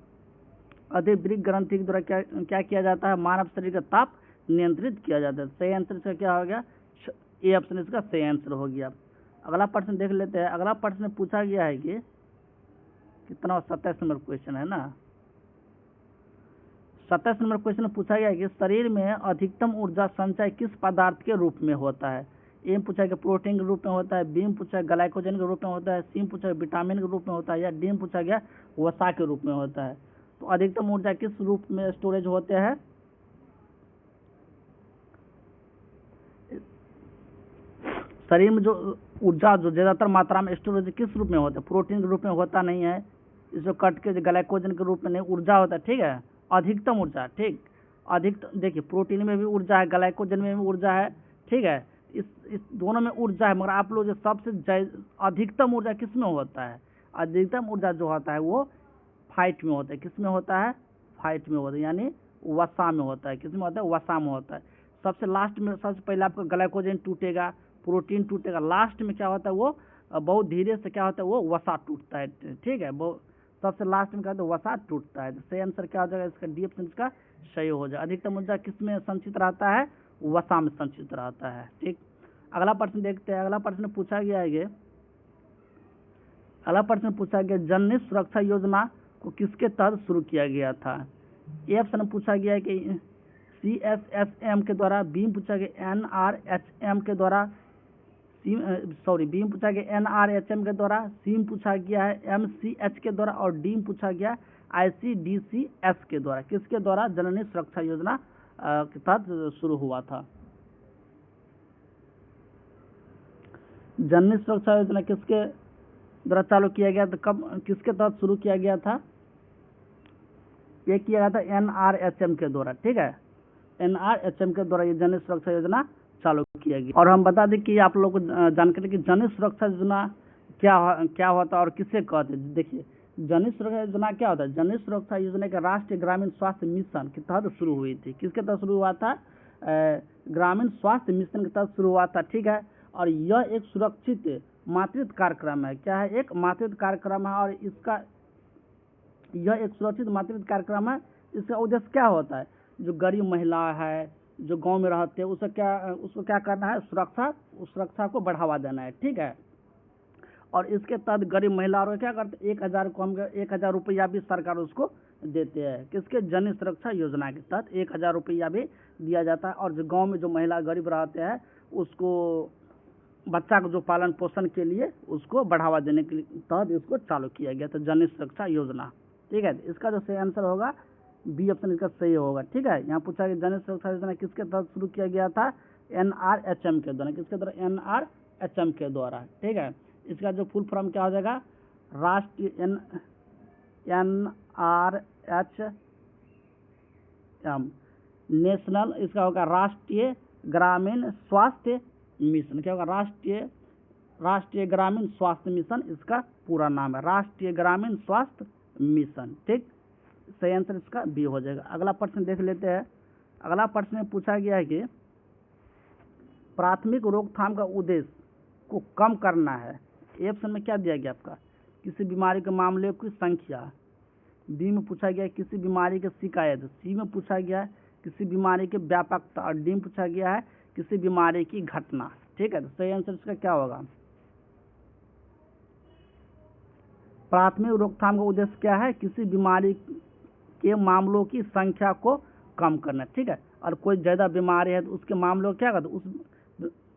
अधिवृक्क ग्रंथि के द्वारा क्या किया जाता है? मानव शरीर का ताप नियंत्रित किया जाता है। सही आंसर इसका क्या हो गया? ए ऑप्शन इसका सही आंसर हो गया। अगला प्रश्न देख लेते हैं। अगला प्रश्न पूछा गया है कि कितना 27 नंबर क्वेश्चन है ना। 27 नंबर क्वेश्चन पूछा गया है कि शरीर में अधिकतम ऊर्जा संचय किस पदार्थ के रूप में होता है? ए में पूछा गया प्रोटीन के रूप में होता है, बी में पूछा गया ग्लाइकोजन के रूप में होता है, सी में पूछा गया विटामिन के रूप में होता है, या डी में पूछा गया वसा के रूप में होता है। तो अधिकतम ऊर्जा किस रूप में स्टोरेज होते हैं? शरीर में जो ऊर्जा जो ज्यादातर मात्रा में स्टोरेज किस रूप में होता है? प्रोटीन के रूप में होता नहीं है, इसको कट के ग्लाइकोजन के रूप में नहीं, ऊर्जा होता है। ठीक है। अधिकतम ऊर्जा। ठीक। देखिए प्रोटीन में भी ऊर्जा है, ग्लाइकोजन में भी ऊर्जा है। ठीक है। इस दोनों में ऊर्जा है, मगर आप लोग जो सबसे अधिकतम ऊर्जा किस में होता है? अधिकतम ऊर्जा जो होता है वो फाइट में होता है। किस में होता है? फाइट में होता है, यानी वसा में होता है। किस में होता है? वसा में होता है। सबसे लास्ट में सबसे पहले आपका ग्लाइकोजन टूटेगा, प्रोटीन टूटेगा, लास्ट में क्या होता है? वो बहुत धीरे से क्या होता है? वो वसा टूटता है। ठीक है। वो सबसे लास्ट में क्या होता है? वसा टूटता है। तो सही आंसर क्या हो जाएगा इसका? डी ऑप्शन इसका सही हो जाएगा। अधिकतम ऊर्जा किस में संचित रहता है? वसा में संचित रहता है। ठीक। अगला प्रश्न देखते हैं। अगला प्रश्न पूछा गया है जननी सुरक्षा योजना को किसके तहत शुरू किया गया था? ए ऑप्शन पूछा गया है कि CSSM के द्वारा, बी में पूछा गया NRHM के द्वारा, बी में पूछा गया NRHM के द्वारा, सी में पूछा गया है MCH के द्वारा, और डी में पूछा गया ICDCS के द्वारा। किसके द्वारा जननी सुरक्षा योजना के तहत शुरू हुआ था? जननी सुरक्षा योजना किसके द्वारा चालू किया गया था? कब, किसके तहत शुरू किया गया था? ये किया गया था NRHM के द्वारा। ठीक है। NRHM के द्वारा ये जननी सुरक्षा योजना चालू किया गया। और हम बता दें कि आप लोगों को जानकारी कि जननी सुरक्षा योजना क्या होता है और किसे कहते हैं? देखिए, जननी सुरक्षा योजना क्या होता है? जननी सुरक्षा योजना के राष्ट्रीय ग्रामीण स्वास्थ्य मिशन के तहत शुरू हुई थी। किसके तहत शुरू हुआ था? ग्रामीण स्वास्थ्य मिशन के तहत शुरू हुआ था, ठीक है। और यह एक सुरक्षित मातृत्व कार्यक्रम है। क्या है? एक मातृत्व कार्यक्रम है। और यह एक सुरक्षित मातृत्व कार्यक्रम है। इसका उद्देश्य क्या होता है? जो गरीब महिला है, जो गांव में रहते हैं, उसको क्या करना है? सुरक्षा को बढ़ावा देना है, ठीक है। और इसके तहत गरीब महिलाओं क्या करते हैं? 1,000 रुपया भी सरकार उसको देते हैं। किसके? जननी सुरक्षा योजना के तहत 1,000 रुपया भी दिया जाता है। और जो गांव में जो महिला गरीब रहते हैं, उसको बच्चा को जो पालन पोषण के लिए उसको बढ़ावा देने के तहत इसको चालू किया गया था, जननी सुरक्षा योजना, ठीक है। इसका जो सही आंसर होगा बी ऑप्शन इसका सही होगा, ठीक है। यहाँ पूछा कि जननी सुरक्षा योजना किसके तहत शुरू किया गया था? NRHM के द्वारा। किसके द्वारा? NRHM के द्वारा, ठीक है। इसका जो फुल फॉर्म क्या हो जाएगा? राष्ट्रीय NRHM, नेशनल, इसका होगा राष्ट्रीय ग्रामीण स्वास्थ्य मिशन। क्या होगा? राष्ट्रीय ग्रामीण स्वास्थ्य मिशन इसका पूरा नाम है, राष्ट्रीय ग्रामीण स्वास्थ्य मिशन, ठीक। सही आंसर इसका बी हो जाएगा। अगला प्रश्न देख लेते हैं। अगला प्रश्न में पूछा गया है कि प्राथमिक रोकथाम का उद्देश्य को कम करना है। ए ऑप्शन में क्या दिया गया आपका? किसी बीमारी के मामले की संख्या। बी में पूछा गया है किसी बीमारी की शिकायत। सी में पूछा गया है किसी बीमारी की व्यापकता। और डी में पूछा गया है किसी बीमारी की घटना, ठीक है। तो सही आंसर इसका क्या होगा? प्राथमिक रोकथाम का उद्देश्य क्या है? किसी बीमारी के मामलों की संख्या को कम करना, ठीक है। और कोई ज़्यादा बीमारी है तो उसके मामलों क्या करते? उस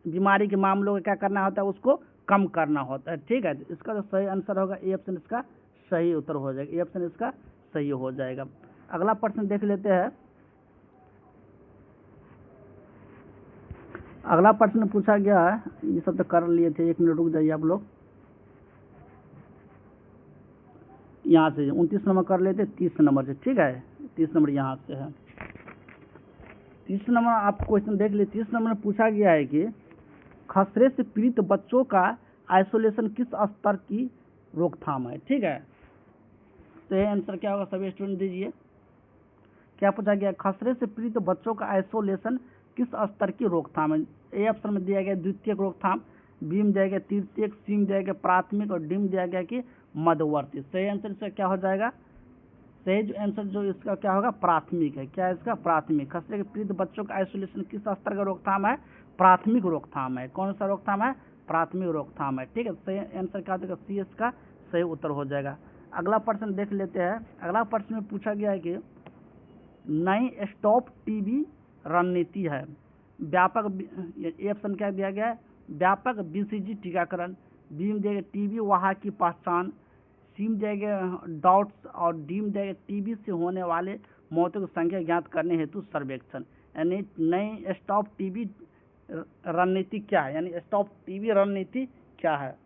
बीमारी के मामलों को क्या करना होता है? उसको कम करना होता है, ठीक है। तो इसका जो सही आंसर होगा ए ऑप्शन इसका सही उत्तर हो जाएगा। ए ऑप्शन इसका सही हो जाएगा। अगला प्रश्न देख लेते हैं। अगला प्रश्न पूछा गया है, ये सब तो कर लिए थे, 1 मिनट रुक जाइए आप लोग। यहाँ से 29 नंबर कर लेते, 30 नंबर से, ठीक है। 30 नंबर यहाँ से है। 30 नंबर आप क्वेश्चन देख लीजिए। 30 नंबर में पूछा गया है कि खसरे से पीड़ित बच्चों का आइसोलेशन किस स्तर की रोकथाम है, ठीक है। तो ये आंसर क्या होगा? सभी स्टूडेंट दीजिए। क्या पूछा गया? खसरे से पीड़ित बच्चों का आइसोलेशन किस स्तर की रोकथाम है। ए ऑप्शन में दिया गया द्वितीयक रोकथाम, बी में दिया गया तृतीयक, सी में दिया गया प्राथमिक और डी में दिया गया कि मध्यवर्ती। सही आंसर इसका क्या हो जाएगा? सही जो आंसर जो इसका क्या होगा? प्राथमिक है। क्या है इसका? प्राथमिक। खसरे के पीड़ित बच्चों का आइसोलेशन किस स्तर का रोकथाम है? प्राथमिक रोकथाम है। कौन सा रोकथाम है? प्राथमिक रोकथाम है, ठीक है। सही आंसर क्या हो जाएगा? सी इसका सही उत्तर हो जाएगा। अगला प्रश्न देख लेते हैं। अगला प्रश्न में पूछा गया है कि नई स्टॉप टीबी रणनीति है। व्यापक, ए ऑप्शन क्या दिया गया है? व्यापक BCG टीकाकरण। बी में दिया गया टीबी वहा की पहचान, सी में दिया गया डॉट्स और डी में दिया गया टीबी से होने वाले मौतों की संख्या ज्ञात करने हेतु सर्वेक्षण। यानी नई स्टॉप टीबी रणनीति क्या है? यानी स्टॉप टीबी रणनीति क्या है?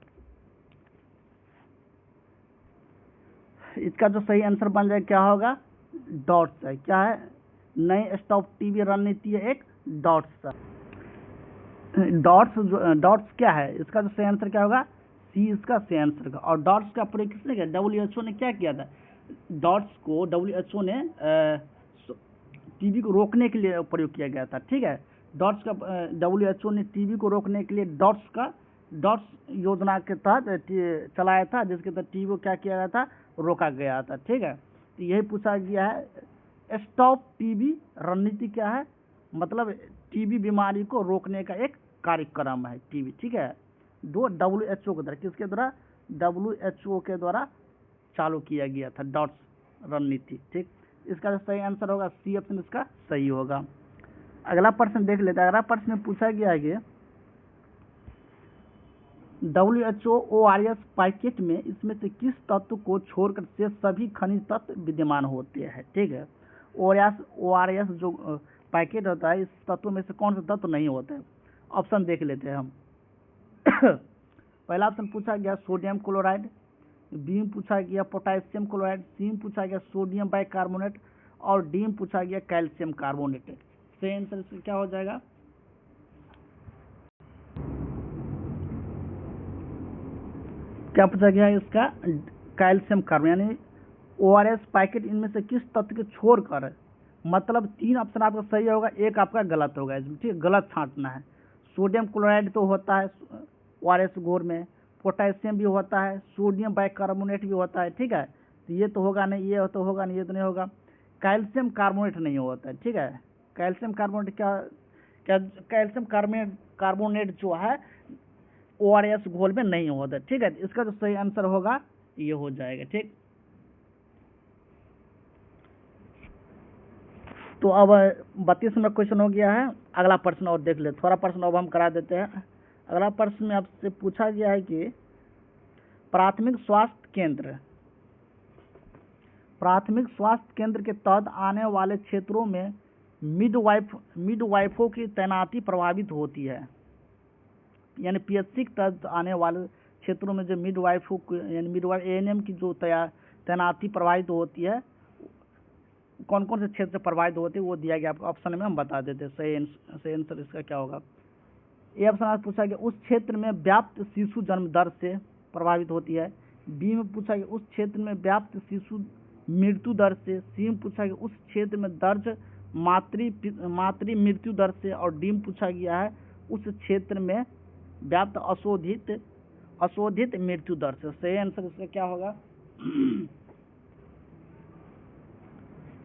इसका जो सही आंसर बन जाए क्या होगा? डॉट्स है। क्या है? नई स्टॉप टीबी रणनीति है एक डॉट्स। डॉट्स क्या है? इसका जो सही आंसर क्या होगा? सी इसका सही आंसर का। और डॉट्स का प्रयोग किसने किया? WHO ने क्या किया था? डॉट्स को WHO ने टीबी को रोकने के लिए प्रयोग किया गया था, ठीक है। डॉट्स का WHO ने टीबी को रोकने के लिए डॉट्स योजना के तहत चलाया था, जिसके तहत टीबी को क्या किया गया था? रोका गया था, ठीक है। तो यही पूछा गया है स्टॉप टीबी रणनीति क्या है? मतलब टीबी बीमारी को रोकने का एक कार्यक्रम है टीबी, ठीक है। WHO के द्वारा, किसके द्वारा? WHO के द्वारा चालू किया गया था डॉट्स रणनीति, ठीक। इसका जो सही आंसर होगा सी ऑप्शन इसका सही होगा। अगला प्रश्न देख लेते हैं। अगला प्रश्न में पूछा गया है कि WHO ORS पैकेट में इसमें से किस तत्व को छोड़कर से सभी खनिज तत्व विद्यमान होते हैं, ठीक है। ORS जो पैकेट होता है, इस तत्व में से कौन सा तत्व नहीं होता है? ऑप्शन देख लेते हैं हम। पहला ऑप्शन पूछा गया सोडियम क्लोराइड, बी में पूछा गया पोटेशियम क्लोराइड, सी में पूछा गया सोडियम बाइकार्बोनेट और डी में पूछा गया कैल्शियम कार्बोनेट। सही आंसर क्या हो जाएगा? क्या पूछा गया है इसका? कैल्शियम कार्बोनेट यानी ORS पैकेट इनमें से किस तत्व के छोड़कर, मतलब 3 ऑप्शन आपका सही होगा, एक आपका गलत होगा इसमें, ठीक है, गलत छांटना है। सोडियम क्लोराइड तो होता है ORS घोर में, पोटेशियम भी होता है, सोडियम बाइकार्बोनेट भी होता है, ठीक है, तो ये तो होगा नहीं, ये तो होगा नहीं, ये तो नहीं होगा। कैल्शियम कार्बोनेट नहीं होता है, ठीक है, कैल्शियम कार्बोनेट क्या कैल्शियम कार्बोनेट जो है ORS घोल में नहीं होता, ठीक है, इसका जो सही आंसर होगा ये हो जाएगा, ठीक। तो अब 32 नंबर क्वेश्चन हो गया है। अगला प्रश्न और देख ले, थोड़ा प्रश्न अब हम करा देते हैं। अगला प्रश्न में आपसे पूछा गया है कि प्राथमिक स्वास्थ्य केंद्र के तहत आने वाले क्षेत्रों में मिडवाइफों की तैनाती प्रभावित होती है, यानी PHC के तहत आने वाले क्षेत्रों में जो मिडवाइफों यानी मिडवाइफ ANM की जो तैनाती प्रभावित होती है, कौन कौन से क्षेत्र प्रभावित होते हैं वो दिया गया आपको ऑप्शन में, हम बता देते हैं। सही आंसर इसका क्या होगा? ए ऑप्शन में पूछा गया उस क्षेत्र में व्याप्त शिशु जन्म दर से प्रभावित होती है। बी में पूछा गया उस क्षेत्र में व्याप्त शिशु मृत्यु दर से। सी में पूछा गया उस क्षेत्र में दर्ज मातृ मृत्यु दर से। और डी में पूछा गया है उस क्षेत्र में व्याप्त अशोधित मृत्यु दर से। सही आंसर इसका क्या होगा?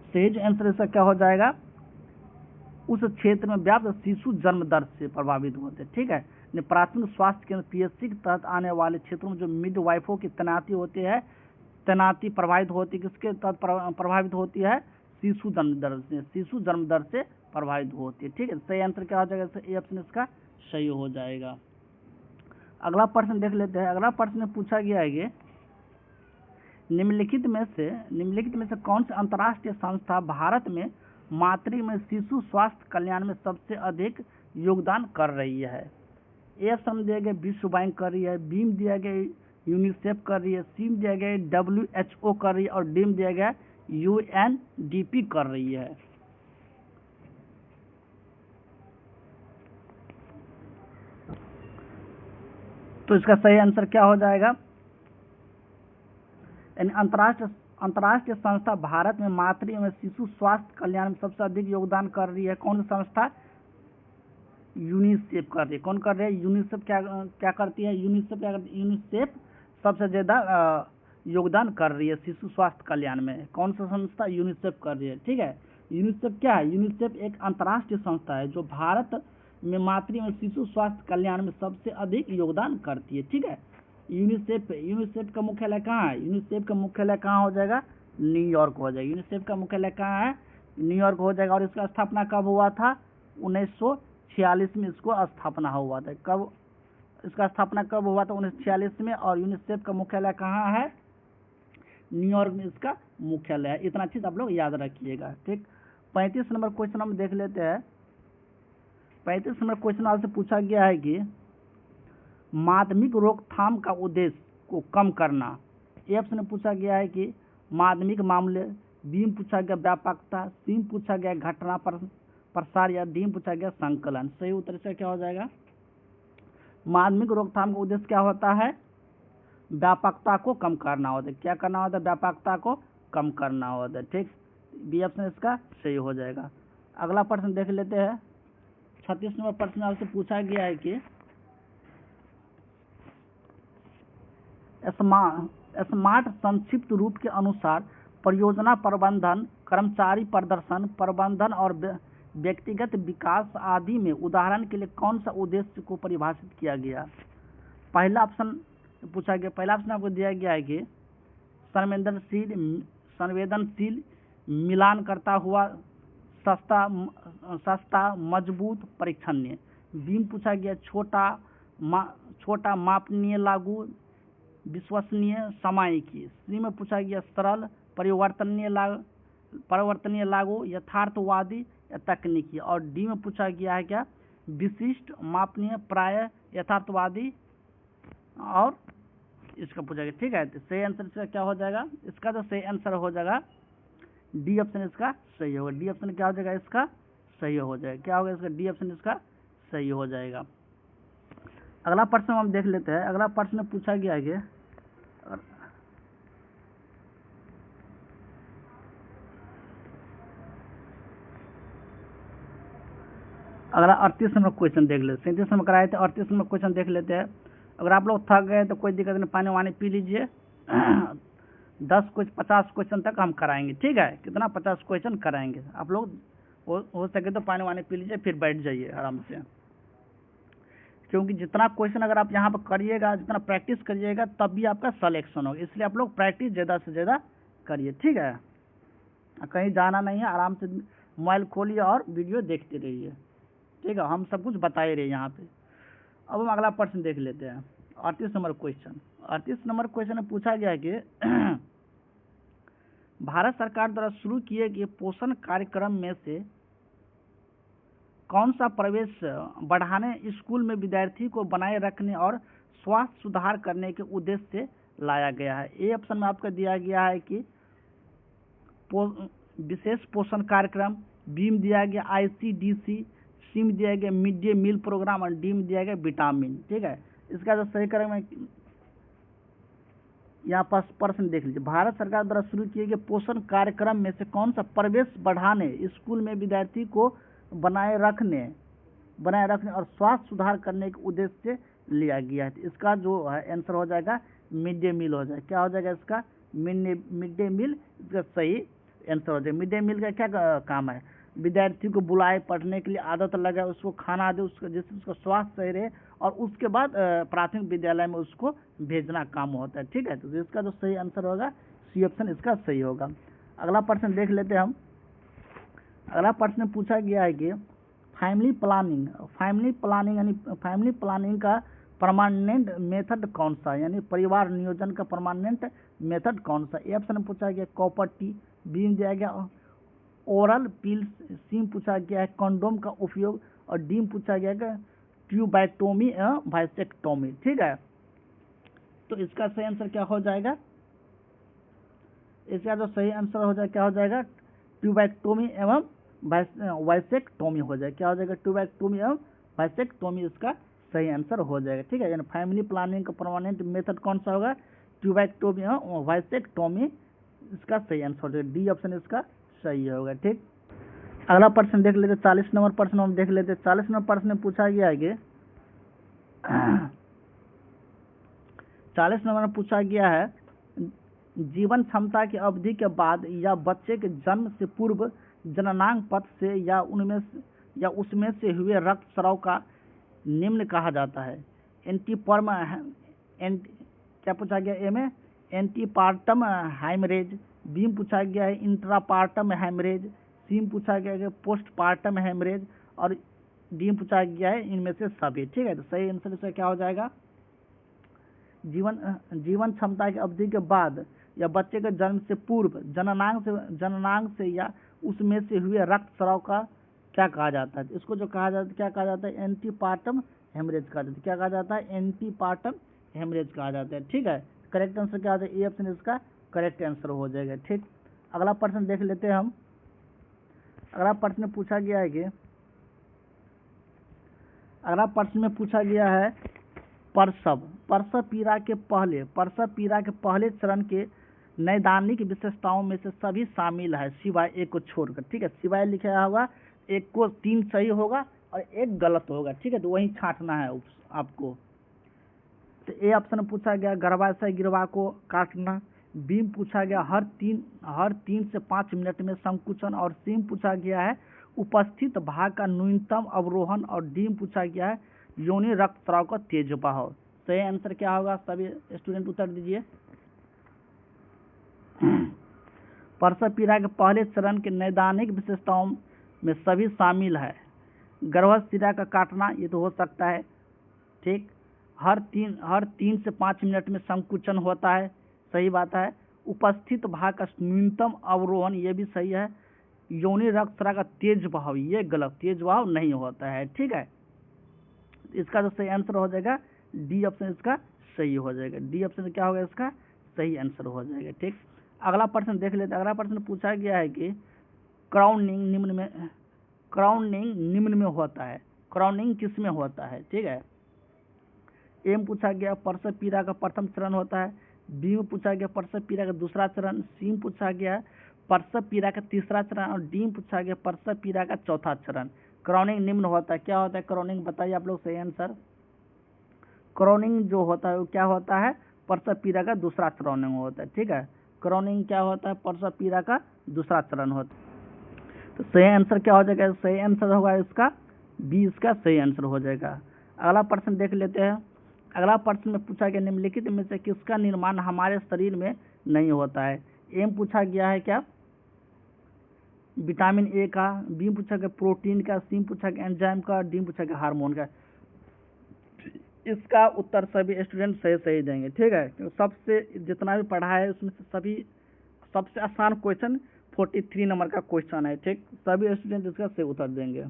सही आंसर इसका क्या हो जाएगा? उस क्षेत्र में व्याप्त शिशु जन्म दर से प्रभावित होते हैं, ठीक है। प्राथमिक स्वास्थ्य केंद्र PHC के तहत आने वाले क्षेत्रों में जो मिडवाइफों की तैनाती होती है, तैनाती प्रभावित होती है, किसके तहत प्रभावित होती है? शिशु जन्म दर से प्रभावित होती है, ठीक है। सही आंसर क्या हो जाएगा? ए ऑप्शन इसका सही हो जाएगा। अगला प्रश्न देख लेते हैं। अगला प्रश्न में पूछा गया है कि निम्नलिखित में से कौन सी अंतर्राष्ट्रीय संस्था भारत में मातृ में शिशु स्वास्थ्य कल्याण में सबसे अधिक योगदान कर रही है? ए ऑप्शन दिया गया विश्व बैंक कर रही है, बी में दिया गया यूनिसेफ कर रही है, सी में दिया गया WHO कर रही है, और डी में दिया गया UNDP कर रही है। तो इसका सही आंसर क्या हो जाएगा? यानी अंतर्राष्ट्रीय संस्था भारत में मातृ एवं शिशु स्वास्थ्य कल्याण में सबसे अधिक योगदान कर रही है। कौन सी संस्था? यूनिसेफ कर रही है। कौन कर रही है? यूनिसेफ क्या करती है? यूनिसेफ सबसे ज्यादा योगदान कर रही है शिशु स्वास्थ्य कल्याण में। कौन सा संस्था? यूनिसेफ कर रही है, ठीक है। यूनिसेफ क्या है? यूनिसेफ एक अंतर्राष्ट्रीय संस्था है जो भारत में मातृ एवं शिशु स्वास्थ्य कल्याण में सबसे अधिक योगदान करती है, ठीक है। यूनिसेफ का मुख्यालय कहाँ है? यूनिसेफ का मुख्यालय कहाँ हो जाएगा? न्यूयॉर्क हो जाएगा। यूनिसेफ का मुख्यालय कहाँ है? न्यूयॉर्क हो जाएगा। और इसका स्थापना कब हुआ था? 1946 में इसको स्थापना हुआ था। कब इसका स्थापना कब हुआ था? 1946 में। और यूनिसेफ का मुख्यालय कहाँ है? न्यूयॉर्क में इसका मुख्यालय है। इतना चीज आप लोग याद रखिएगा, ठीक। 35 नंबर क्वेश्चन हम देख लेते हैं। 35 नंबर क्वेश्चन आपसे पूछा गया है कि माध्यमिक रोकथाम का उद्देश्य को कम करना। ए ऑप्शन में पूछा गया है कि माध्यमिक मामले, बी में पूछा गया व्यापकता, सी में पूछा गया घटना प्रसार, या डी में पूछा गया संकलन। सही उत्तर से क्या हो जाएगा? माध्यमिक रोकथाम का उद्देश्य क्या होता है? व्यापकता को कम करना होता है। क्या करना होता है? व्यापकता को कम करना होता है, ठीक। बी ऑप्शन इसका सही हो जाएगा। अगला प्रश्न देख लेते हैं। 36 नंबर प्रश्न आपसे पूछा गया है कि स्मार्ट संक्षिप्त रूप के अनुसार परियोजना प्रबंधन, कर्मचारी प्रदर्शन प्रबंधन और व्यक्तिगत विकास आदि में उदाहरण के लिए कौन सा उद्देश्य को परिभाषित किया गया? पहला ऑप्शन पूछा गया, पहला ऑप्शन आपको दिया गया है कि संवेदनशील मिलान करता हुआ सस्ता मजबूत परीक्षणीय। बी में पूछा गया छोटा मापनीय लागू विश्वसनीय सामायिकी। सी में पूछा गया सरल परिवर्तनीय लागू यथार्थवादी या तकनीकी। और डी में पूछा गया है क्या? विशिष्ट मापनीय प्राय यथार्थवादी। और इसका पूछा गया, ठीक है। तो सही आंसर इसका क्या हो जाएगा? इसका तो सही आंसर हो जाएगा डी ऑप्शन इसका सही होगा। डी ऑप्शन क्या हो जाएगा? इसका सही हो जाएगा। क्या होगा इसका? डी ऑप्शन इसका सही हो जाएगा। अगला प्रश्न हम देख लेते हैं। अगला प्रश्न पूछा गया है अगला 38 नंबर क्वेश्चन देख लेते, 37 नंबर कराए थे, 38 नंबर क्वेश्चन देख लेते हैं। अगर आप लोग थक गए तो कोई दिक्कत नहीं, पानी वानी पी लीजिए। 50 क्वेश्चन तक हम कराएंगे, ठीक है, कितना 50 क्वेश्चन कराएंगे। आप लोग हो सके तो पानी वानी पी लीजिए, फिर बैठ जाइए आराम से, क्योंकि जितना क्वेश्चन अगर आप यहाँ पर करिएगा, जितना प्रैक्टिस करिएगा, तब भी आपका सिलेक्शन होगा। इसलिए आप लोग प्रैक्टिस ज़्यादा से ज़्यादा करिए, ठीक है। कहीं जाना नहीं है, आराम से मोबाइल खोलिए और वीडियो देखते रहिए, ठीक है। हम सब कुछ बताए रहे यहाँ पे। अब हम अगला प्रश्न देख लेते हैं, 38 नंबर क्वेश्चन। 38 नंबर क्वेश्चन में पूछा गया है कि भारत सरकार द्वारा शुरू किए गए पोषण कार्यक्रम में से कौन सा प्रवेश बढ़ाने, स्कूल में विद्यार्थी को बनाए रखने और स्वास्थ्य सुधार करने के उद्देश्य से लाया गया है। ए ऑप्शन में आपको दिया गया है कि विशेष पोषण कार्यक्रम, बी में दिया गया ICDC, सी में दिया गया मिड डे मील प्रोग्राम और डी में दिया गया विटामिन, ठीक है। इसका जो सही क्रम है, यहाँ पास प्रश्न देख लीजिए, भारत सरकार द्वारा शुरू किए गए पोषण कार्यक्रम में से कौन सा प्रवेश बढ़ाने, स्कूल में विद्यार्थी को बनाए रखने और स्वास्थ्य सुधार करने के उद्देश्य से लिया गया है। इसका जो है आंसर हो जाएगा मिड डे मील हो जाएगा। क्या हो जाएगा इसका? मिड डे मील इसका सही आंसर हो जाएगा। मिड डे मील का क्या काम है? विद्यार्थी को बुलाए, पढ़ने के लिए आदत लगाए, उसको खाना दे, उसको जिससे उसका स्वास्थ्य सही रहे, और उसके बाद प्राथमिक विद्यालय में उसको भेजना काम होता है, ठीक है। तो इसका जो सही आंसर होगा सी ऑप्शन इसका सही होगा। अगला प्रश्न देख लेते हैं हम। अगला प्रश्न पूछा गया है कि फैमिली प्लानिंग का परमानेंट मेथड कौन सा है, यानी परिवार नियोजन का परमानेंट मेथड कौन सा? ए ऑप्शन में पूछा गया कॉपर टी, बी में दिया गया ओरल पिल्स, सी में पूछा गया है कंडोम का उपयोग, और डी में पूछा गया है ट्यूबैक्टोमी वाइसेक्टोमी, ठीक है। तो इसका सही आंसर क्या हो जाएगा? इसका जो सही आंसर हो जाएगा क्या हो जाएगा? ट्यूबैक्टोमी एवं वाइसेक्टोमी हो जाएगा। क्या हो जाएगा? ट्यूबैक्टोमी एवं वाइसेक्टोमी इसका सही आंसर हो जाएगा, ठीक है। यानी फैमिली प्लानिंग का परमानेंट मेथड कौन सा होगा? ट्यूबैक्टोमी एवं वाइसेक्टोमी इसका सही आंसर हो जाएगा। डी ऑप्शन इसका सही होगा, ठीक। अगला प्रश्न देख लेते, 40 नंबर प्रश्न हम देख लेते। 40 नंबर प्रश्न में पूछा गया है कि 40 नंबर में पूछा गया है जीवन क्षमता की अवधि के बाद या बच्चे के जन्म से पूर्व जननांग पथ से या उसमें से हुए रक्त स्राव का निम्न कहा जाता है। क्या पूछा गया? ए में एंटीपार्टम हैमरेज, बी में पूछा गया है इंट्रापार्टम हैमरेज, सी में पूछा गया है पोस्टपार्टम हैमरेज, और डी में पूछा गया है इनमें से सभी, ठीक है। तो सही आंसर इसका क्या हो जाएगा? जीवन क्षमता की अवधि के बाद या बच्चे के जन्म से पूर्व जननांग से या उसमें से हुए रक्त स्राव का क्या कहा जाता है? इसको जो कहा जाता है, क्या कहा जाता है? एंटीपार्टम हेमरेज कहा जाता है। क्या कहा जाता है? एंटीपार्टम हेमरेज कहा जाता है, ठीक है। करेक्ट आंसर क्या होता है? ए ऑप्शन इसका करेक्ट आंसर हो जाएगा, ठीक। अगला प्रश्न देख लेते हैं हम। अगला प्रश्न में पूछा गया है कि प्रसव पीड़ा के पहले चरण के नैदानिक विशेषताओं में से सभी शामिल है सिवाय एक को छोड़कर, ठीक है। सिवाय लिखा होगा, एक को 3 सही होगा और एक गलत होगा, ठीक है। तो वही छांटना है आपको। तो ए ऑप्शन में पूछा गया गर्भाशय गिरवा को काटना, बी में पूछा गया हर 3 से 5 मिनट में संकुचन, और सी में पूछा गया है उपस्थित भाग का न्यूनतम अवरोहण, और डी में पूछा गया है योनि रक्तस्राव का तेज बहाव। सही आंसर क्या होगा? सभी स्टूडेंट उत्तर दीजिए। प्रसव पीड़ा के पहले चरण के नैदानिक विशेषताओं में सभी शामिल है गर्भाशय का काटना, ये तो हो सकता है, ठीक। हर 3 से 5 मिनट में संकुचन होता है, सही बात है। उपस्थित भाग का न्यूनतम अवरोहण, ये भी सही है। योनि रक्तस्राव का तेज बहाव, ये गलत, तेज बहाव नहीं होता है, ठीक है। इसका जो सही आंसर हो जाएगा डी ऑप्शन इसका सही हो जाएगा। डी ऑप्शन क्या होगा? इसका सही आंसर हो जाएगा, ठीक। अगला प्रश्न देख लेते हैं। अगला प्रश्न पूछा गया है कि क्राउनिंग निम्न में होता है, क्राउनिंग किस में होता है, ठीक है। एम पूछा गया प्रसव पीड़ा का प्रथम चरण होता है, बी में पूछा गया प्रसव पीड़ा का दूसरा चरण, सी में पूछा गया प्रसव पीड़ा का तीसरा चरण और डी में पूछा गया प्रसव पीड़ा का चौथा चरण। क्रॉनिंग निम्न होता है, क्या होता है क्रॉनिंग, बताइए आप लोग सही आंसर। क्रॉनिंग जो होता है वो क्या होता है, प्रसव पीड़ा का दूसरा चरण होता है, ठीक है। क्रॉनिंग क्या होता है, प्रसव पीड़ा का दूसरा चरण होता है। तो सही आंसर क्या हो जाएगा, सही आंसर होगा इसका बी, इसका सही आंसर हो जाएगा। अगला प्रश्न देख लेते हैं। अगला प्रश्न में पूछा गया निम्नलिखित में से किसका निर्माण हमारे शरीर में नहीं होता है। ए में पूछा गया है क्या, विटामिन ए का, बी में पूछा गया प्रोटीन का, सी में पूछा गया एंजाइम का, डी में पूछा गया हार्मोन का। इसका उत्तर सभी स्टूडेंट सही सही देंगे, ठीक है। तो सबसे जितना भी पढ़ा है उसमें से सभी सबसे आसान क्वेश्चन 43 नंबर का क्वेश्चन है, ठीक। सभी स्टूडेंट इसका सही उत्तर देंगे।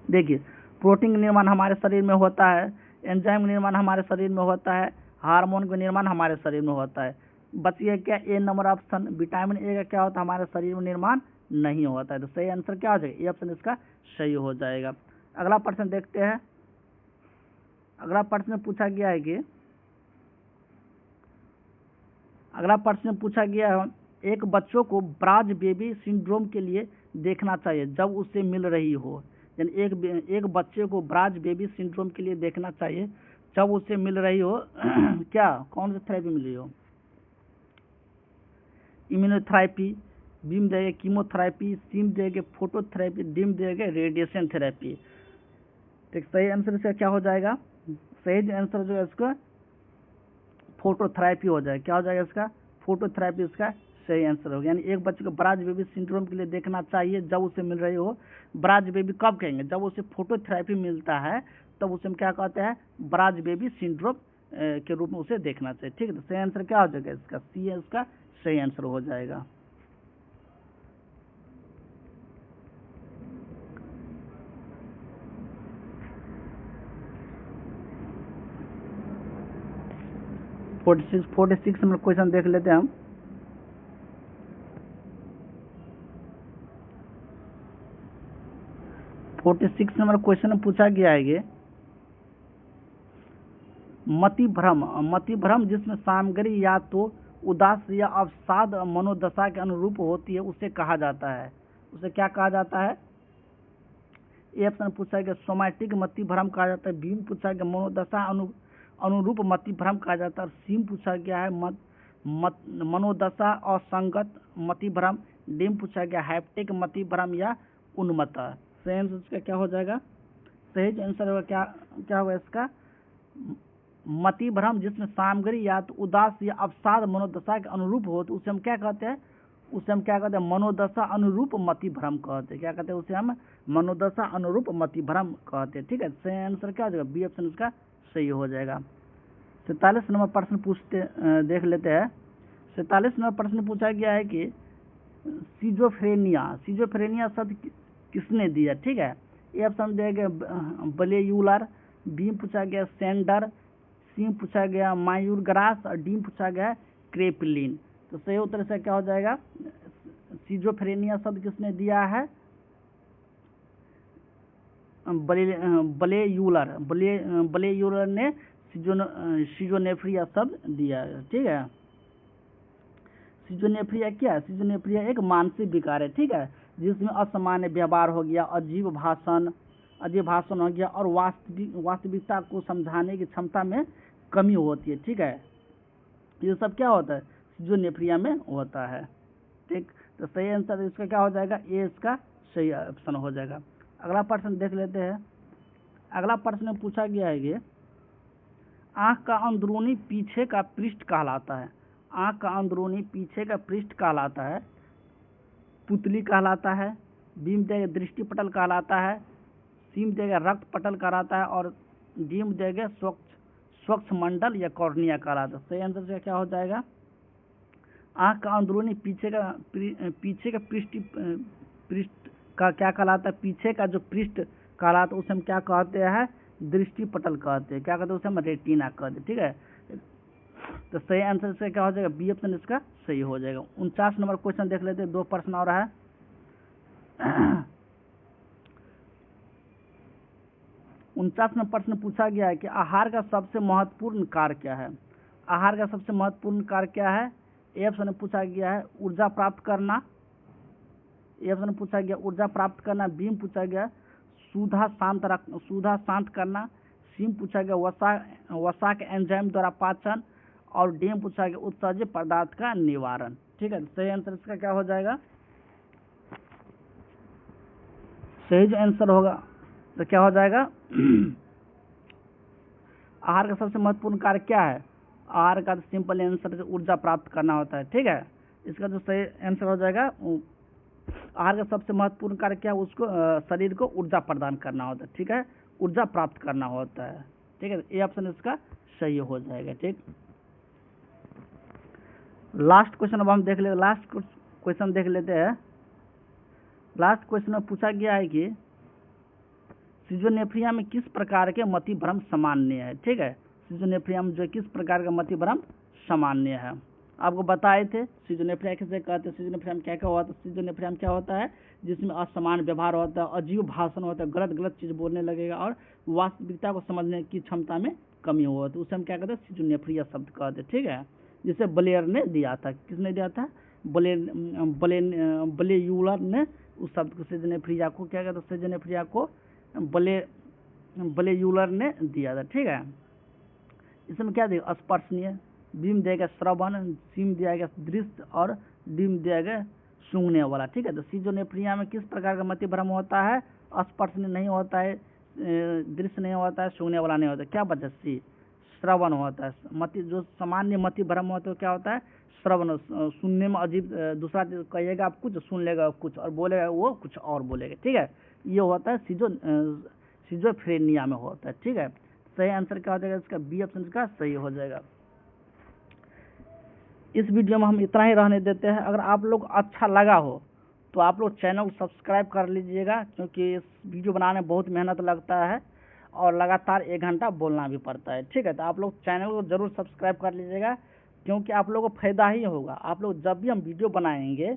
देखिए, प्रोटीन का निर्माण हमारे शरीर में होता है, एंजाइम का निर्माण हमारे शरीर में होता है, हार्मोन का निर्माण हमारे शरीर में होता है। बच गया क्या, ए नंबर ऑप्शन, विटामिन ए का क्या होता है हमारे शरीर में निर्माण नहीं होता है। तो सही आंसर क्या हो जाएगा, ए ऑप्शन इसका सही हो जाएगा। अगला प्रश्न देखते हैं। अगला प्रश्न पूछा गया है कि एक बच्चों को ब्राज बेबी सिंड्रोम के लिए देखना चाहिए जब उसे मिल रही हो। यानी एक बच्चे को ब्राज बेबी सिंड्रोम के लिए देखना चाहिए जब उसे मिल रही हो क्या, कौन सी थेरेपी मिल रही हो, इम्यूनोथेरेपी, बी में देगा कीमोथेरेपी, सी में देगा फोटोथेरेपी, डी में देगा रेडिएशन थेरेपी। तो सही आंसर इसका क्या हो जाएगा, सही आंसर जो है इसका फोटोथेरेपी हो जाएगा। क्या हो जाएगा इसका, फोटोथेरेपी इसका सही आंसर होगा। यानी एक बच्चे को ब्राज बेबी सिंड्रोम के लिए देखना चाहिए जब उसे मिल रही हो। ब्राज बेबी कब कहेंगे, जब उसे फोटोथेरेपी मिलता है तब उसे हम क्या कहते हैं, ब्राज बेबी सिंड्रोम के रूप में उसे देखना चाहिए, ठीक है। तो सही आंसर क्या हो जाएगा इसका, सी है इसका सही आंसर हो जाएगा। फोर्टी सिक्स नंबर क्वेश्चन देख लेते हैं हम। फोर्टी सिक्स नंबर क्वेश्चन में पूछा गया है कि मति भ्रम जिसमें सामग्री या तो उदास या अवसाद मनोदशा के अनुरूप होती है उसे कहा जाता है। उसे क्या कहा जाता है, ए ऑप्शन पूछा गया सोमैटिक मति भ्रम कहा जाता है, बी में पूछा गया मनोदशा अनुरूप मति भ्रम कहा जाता है, सी में पूछा गया है मनोदशा असंगत मति भ्रम, डी में पूछा गया हैप्टिक मति भ्रम या उन्मत्त। सही आंसर इसका क्या हो जाएगा, सही आंसर होगा क्या होगा इसका, मति भ्रम जिसमें सामग्री या तो उदास या अवसाद मनोदशा के अनुरूप हो तो उसे हम क्या कहते हैं, मनोदशा अनुरूप मति भ्रम कहते हैं। क्या कहते हैं, उसे हम मनोदशा अनुरूप मति भ्रम कहते हैं, ठीक है। सही आंसर क्या हो जाएगा, बी ऑप्शन इसका सही हो जाएगा। 47 नंबर प्रश्न देख लेते हैं। 47 नंबर प्रश्न पूछा गया है कि सिजोफ्रेनिया शब्द किसने दिया, ठीक है। ए ऑप्शन दिया गया बलेयूलर, बी में पूछा गया सेंडर, सी में पूछा गया मायूरग्रास और डी में पूछा गया क्रेपलिन। तो सही उत्तर से क्या हो जाएगा, सिजोफ्रेनिया शब्द किसने दिया है, बलेयूलर ने सिजोनेफ्रिया शब्द दिया है, ठीक है। सिजोनेफ्रिया क्या है, सिजोनेफ्रिया एक मानसिक विकार है, ठीक है, जिसमें असामान्य व्यवहार हो गया, अजीब भाषण हो गया और वास्तविकता को समझाने की क्षमता में कमी होती है, ठीक है। ये सब क्या होता है, सिजोनेफ्रिया में होता है, ठीक। तो सही आंसर इसका क्या हो जाएगा, ए इसका सही ऑप्शन हो जाएगा। अगला प्रश्न देख लेते हैं। अगला प्रश्न में पूछा गया है कि आँख का अंदरूनी पीछे का पृष्ठ कहलाता है। आँख का अंदरूनी पीछे का पृष्ठ कहलाता है पुतली कहलाता है, बी में देगा दृष्टि पटल कहलाता है, सी में देगा रक्त पटल कहलाता है और डी में देगा स्वच्छ मंडल या कॉर्निया कहलाता है। सही आंसर से क्या हो जाएगा, आँख का अंदरूनी पीछे का पृष्ठ का क्या कहलाता है, पीछे का जो पृष्ठ कहलाता है उसे हम क्या कहते हैं, दृष्टि पटल कहते हैं। क्या कहते हैं, उसे हम रेटिना कहते हैं, ठीक है। तो सही आंसर से क्या हो जाएगा, बी ऑप्शन इसका सही हो जाएगा। 49 नंबर क्वेश्चन देख लेते हैं, 2 प्रश्न और है। 49वां प्रश्न पूछा गया है कि आहार का सबसे महत्वपूर्ण कार्य क्या है। आहार का सबसे महत्वपूर्ण कार्य क्या है। ए ऑप्शन में पूछा गया है ऊर्जा प्राप्त करना, ए ऑप्शन में पूछा गया ऊर्जा प्राप्त करना, बी में पूछा गया सुधा शांत करना, सी में पूछा गया वसा के एंजाइम द्वारा पाचन, और डी में पूछा गया उत्सर्जित पदार्थ का निवारण। ठीक है, सही आंसर इसका क्या हो जाएगा। सही जो आंसर होगा तो क्या हो जाएगा आहार का सबसे महत्वपूर्ण कार्य क्या है। आहार का सिंपल आंसर ऊर्जा प्राप्त करना होता है। ठीक है, इसका जो सही आंसर हो जाएगा आहार का सबसे महत्वपूर्ण कार्य क्या है, उसको शरीर को ऊर्जा प्रदान करना होता है। ठीक है, ऊर्जा प्राप्त करना होता है। ठीक है, ये ऑप्शन इसका सही हो जाएगा। ठीक, लास्ट क्वेश्चन अब हम देख लेते, लास्ट क्वेश्चन देख लेते हैं। लास्ट क्वेश्चन में पूछा गया है कि सिजोनेफ्रिया में किस प्रकार के मति भ्रम सामान्य है। ठीक है, सिजोनेफ्रिया में जो किस प्रकार का मति भ्रम सामान्य है, आपको बताए थे। सिजोनेफ्रिया किसे कहते हैं, सिजोनेफ्रिया में क्या क्या होता है। सिजोनेफ्रिया में क्या होता है, जिसमें असमान व्यवहार होता है, अजीब भाषण होता है, गलत चीज बोलने लगेगा और वास्तविकता को समझने की क्षमता में कमी होती है, उसे हम क्या कहते हैं, सिजोनेफ्रिया शब्द कहते हैं। ठीक है, जिसे ब्लेयर ने दिया था, किसने दिया था, ब्लेयूलर ने उस शब्द को सिजोनेफ्रिया को क्या कहते हैं, सिजोनेफ्रिया को ब्लेयूलर ने दिया था। ठीक है, इसमें क्या देगा, स्पर्शनीय, बी में दिया गया श्रवण, सी में दिया गया दृश्य और डी में दिया गया सूंघने वाला। ठीक है, तो सिजोनेफ्रिया में किस प्रकार का मति भ्रम होता है, स्पर्शनीय नहीं होता है, दृश्य नहीं होता है, सूंघने वाला नहीं होता है। क्या बचा, सी श्रवण होता है। मति जो सामान्य मति भ्रम होता है क्या होता है, श्रवण, सुनने में अजीब दूसरा कहिएगा आप कुछ, सुन लेगा कुछ और बोलेगा वो कुछ और बोलेगा। ठीक है, ये होता है सिजोफ्रेनिया में होता है। ठीक है, सही आंसर क्या हो जाएगा इसका, बी ऑप्शन का सही हो जाएगा। इस वीडियो में हम इतना ही रहने देते हैं। अगर आप लोग अच्छा लगा हो तो आप लोग चैनल को सब्सक्राइब कर लीजिएगा, क्योंकि इस वीडियो बनाने में बहुत मेहनत लगता है और लगातार 1 घंटा बोलना भी पड़ता है। ठीक है, तो आप लोग चैनल को जरूर सब्सक्राइब कर लीजिएगा, क्योंकि आप लोगों को फायदा ही होगा। आप लोग जब भी हम वीडियो बनाएंगे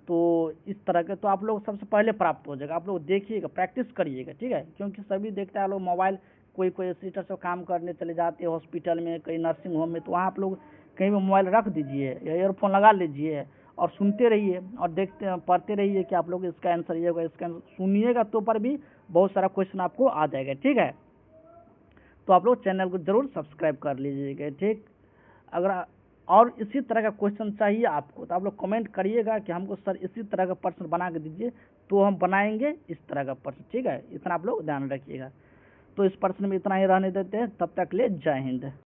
तो इस तरह के, तो आप लोग सबसे पहले प्राप्त हो जाएगा। आप लोग देखिएगा, प्रैक्टिस करिएगा। ठीक है, क्योंकि सभी देखते हैं लोग मोबाइल, कोई सिस्टर से काम करने चले जाते हैं हॉस्पिटल में, कहीं नर्सिंग होम में, तो वहाँ आप लोग कहीं भी मोबाइल रख दीजिए या ईयरफोन लगा लीजिए और सुनते रहिए और देखते पढ़ते रहिए कि आप लोग इसका आंसर ये होगा, इसका सुनिएगा तो पर भी बहुत सारा क्वेश्चन आपको आ जाएगा। ठीक है, तो आप लोग चैनल को जरूर सब्सक्राइब कर लीजिएगा। ठीक, अगर और इसी तरह का क्वेश्चन चाहिए आपको तो आप लोग कमेंट करिएगा कि हमको सर इसी तरह का प्रश्न बना के दीजिए, तो हम बनाएंगे इस तरह का प्रश्न। ठीक है, इतना आप लोग ध्यान रखिएगा। तो इस प्रश्न में इतना ही रहने देते हैं, तब तक ले जय हिंद।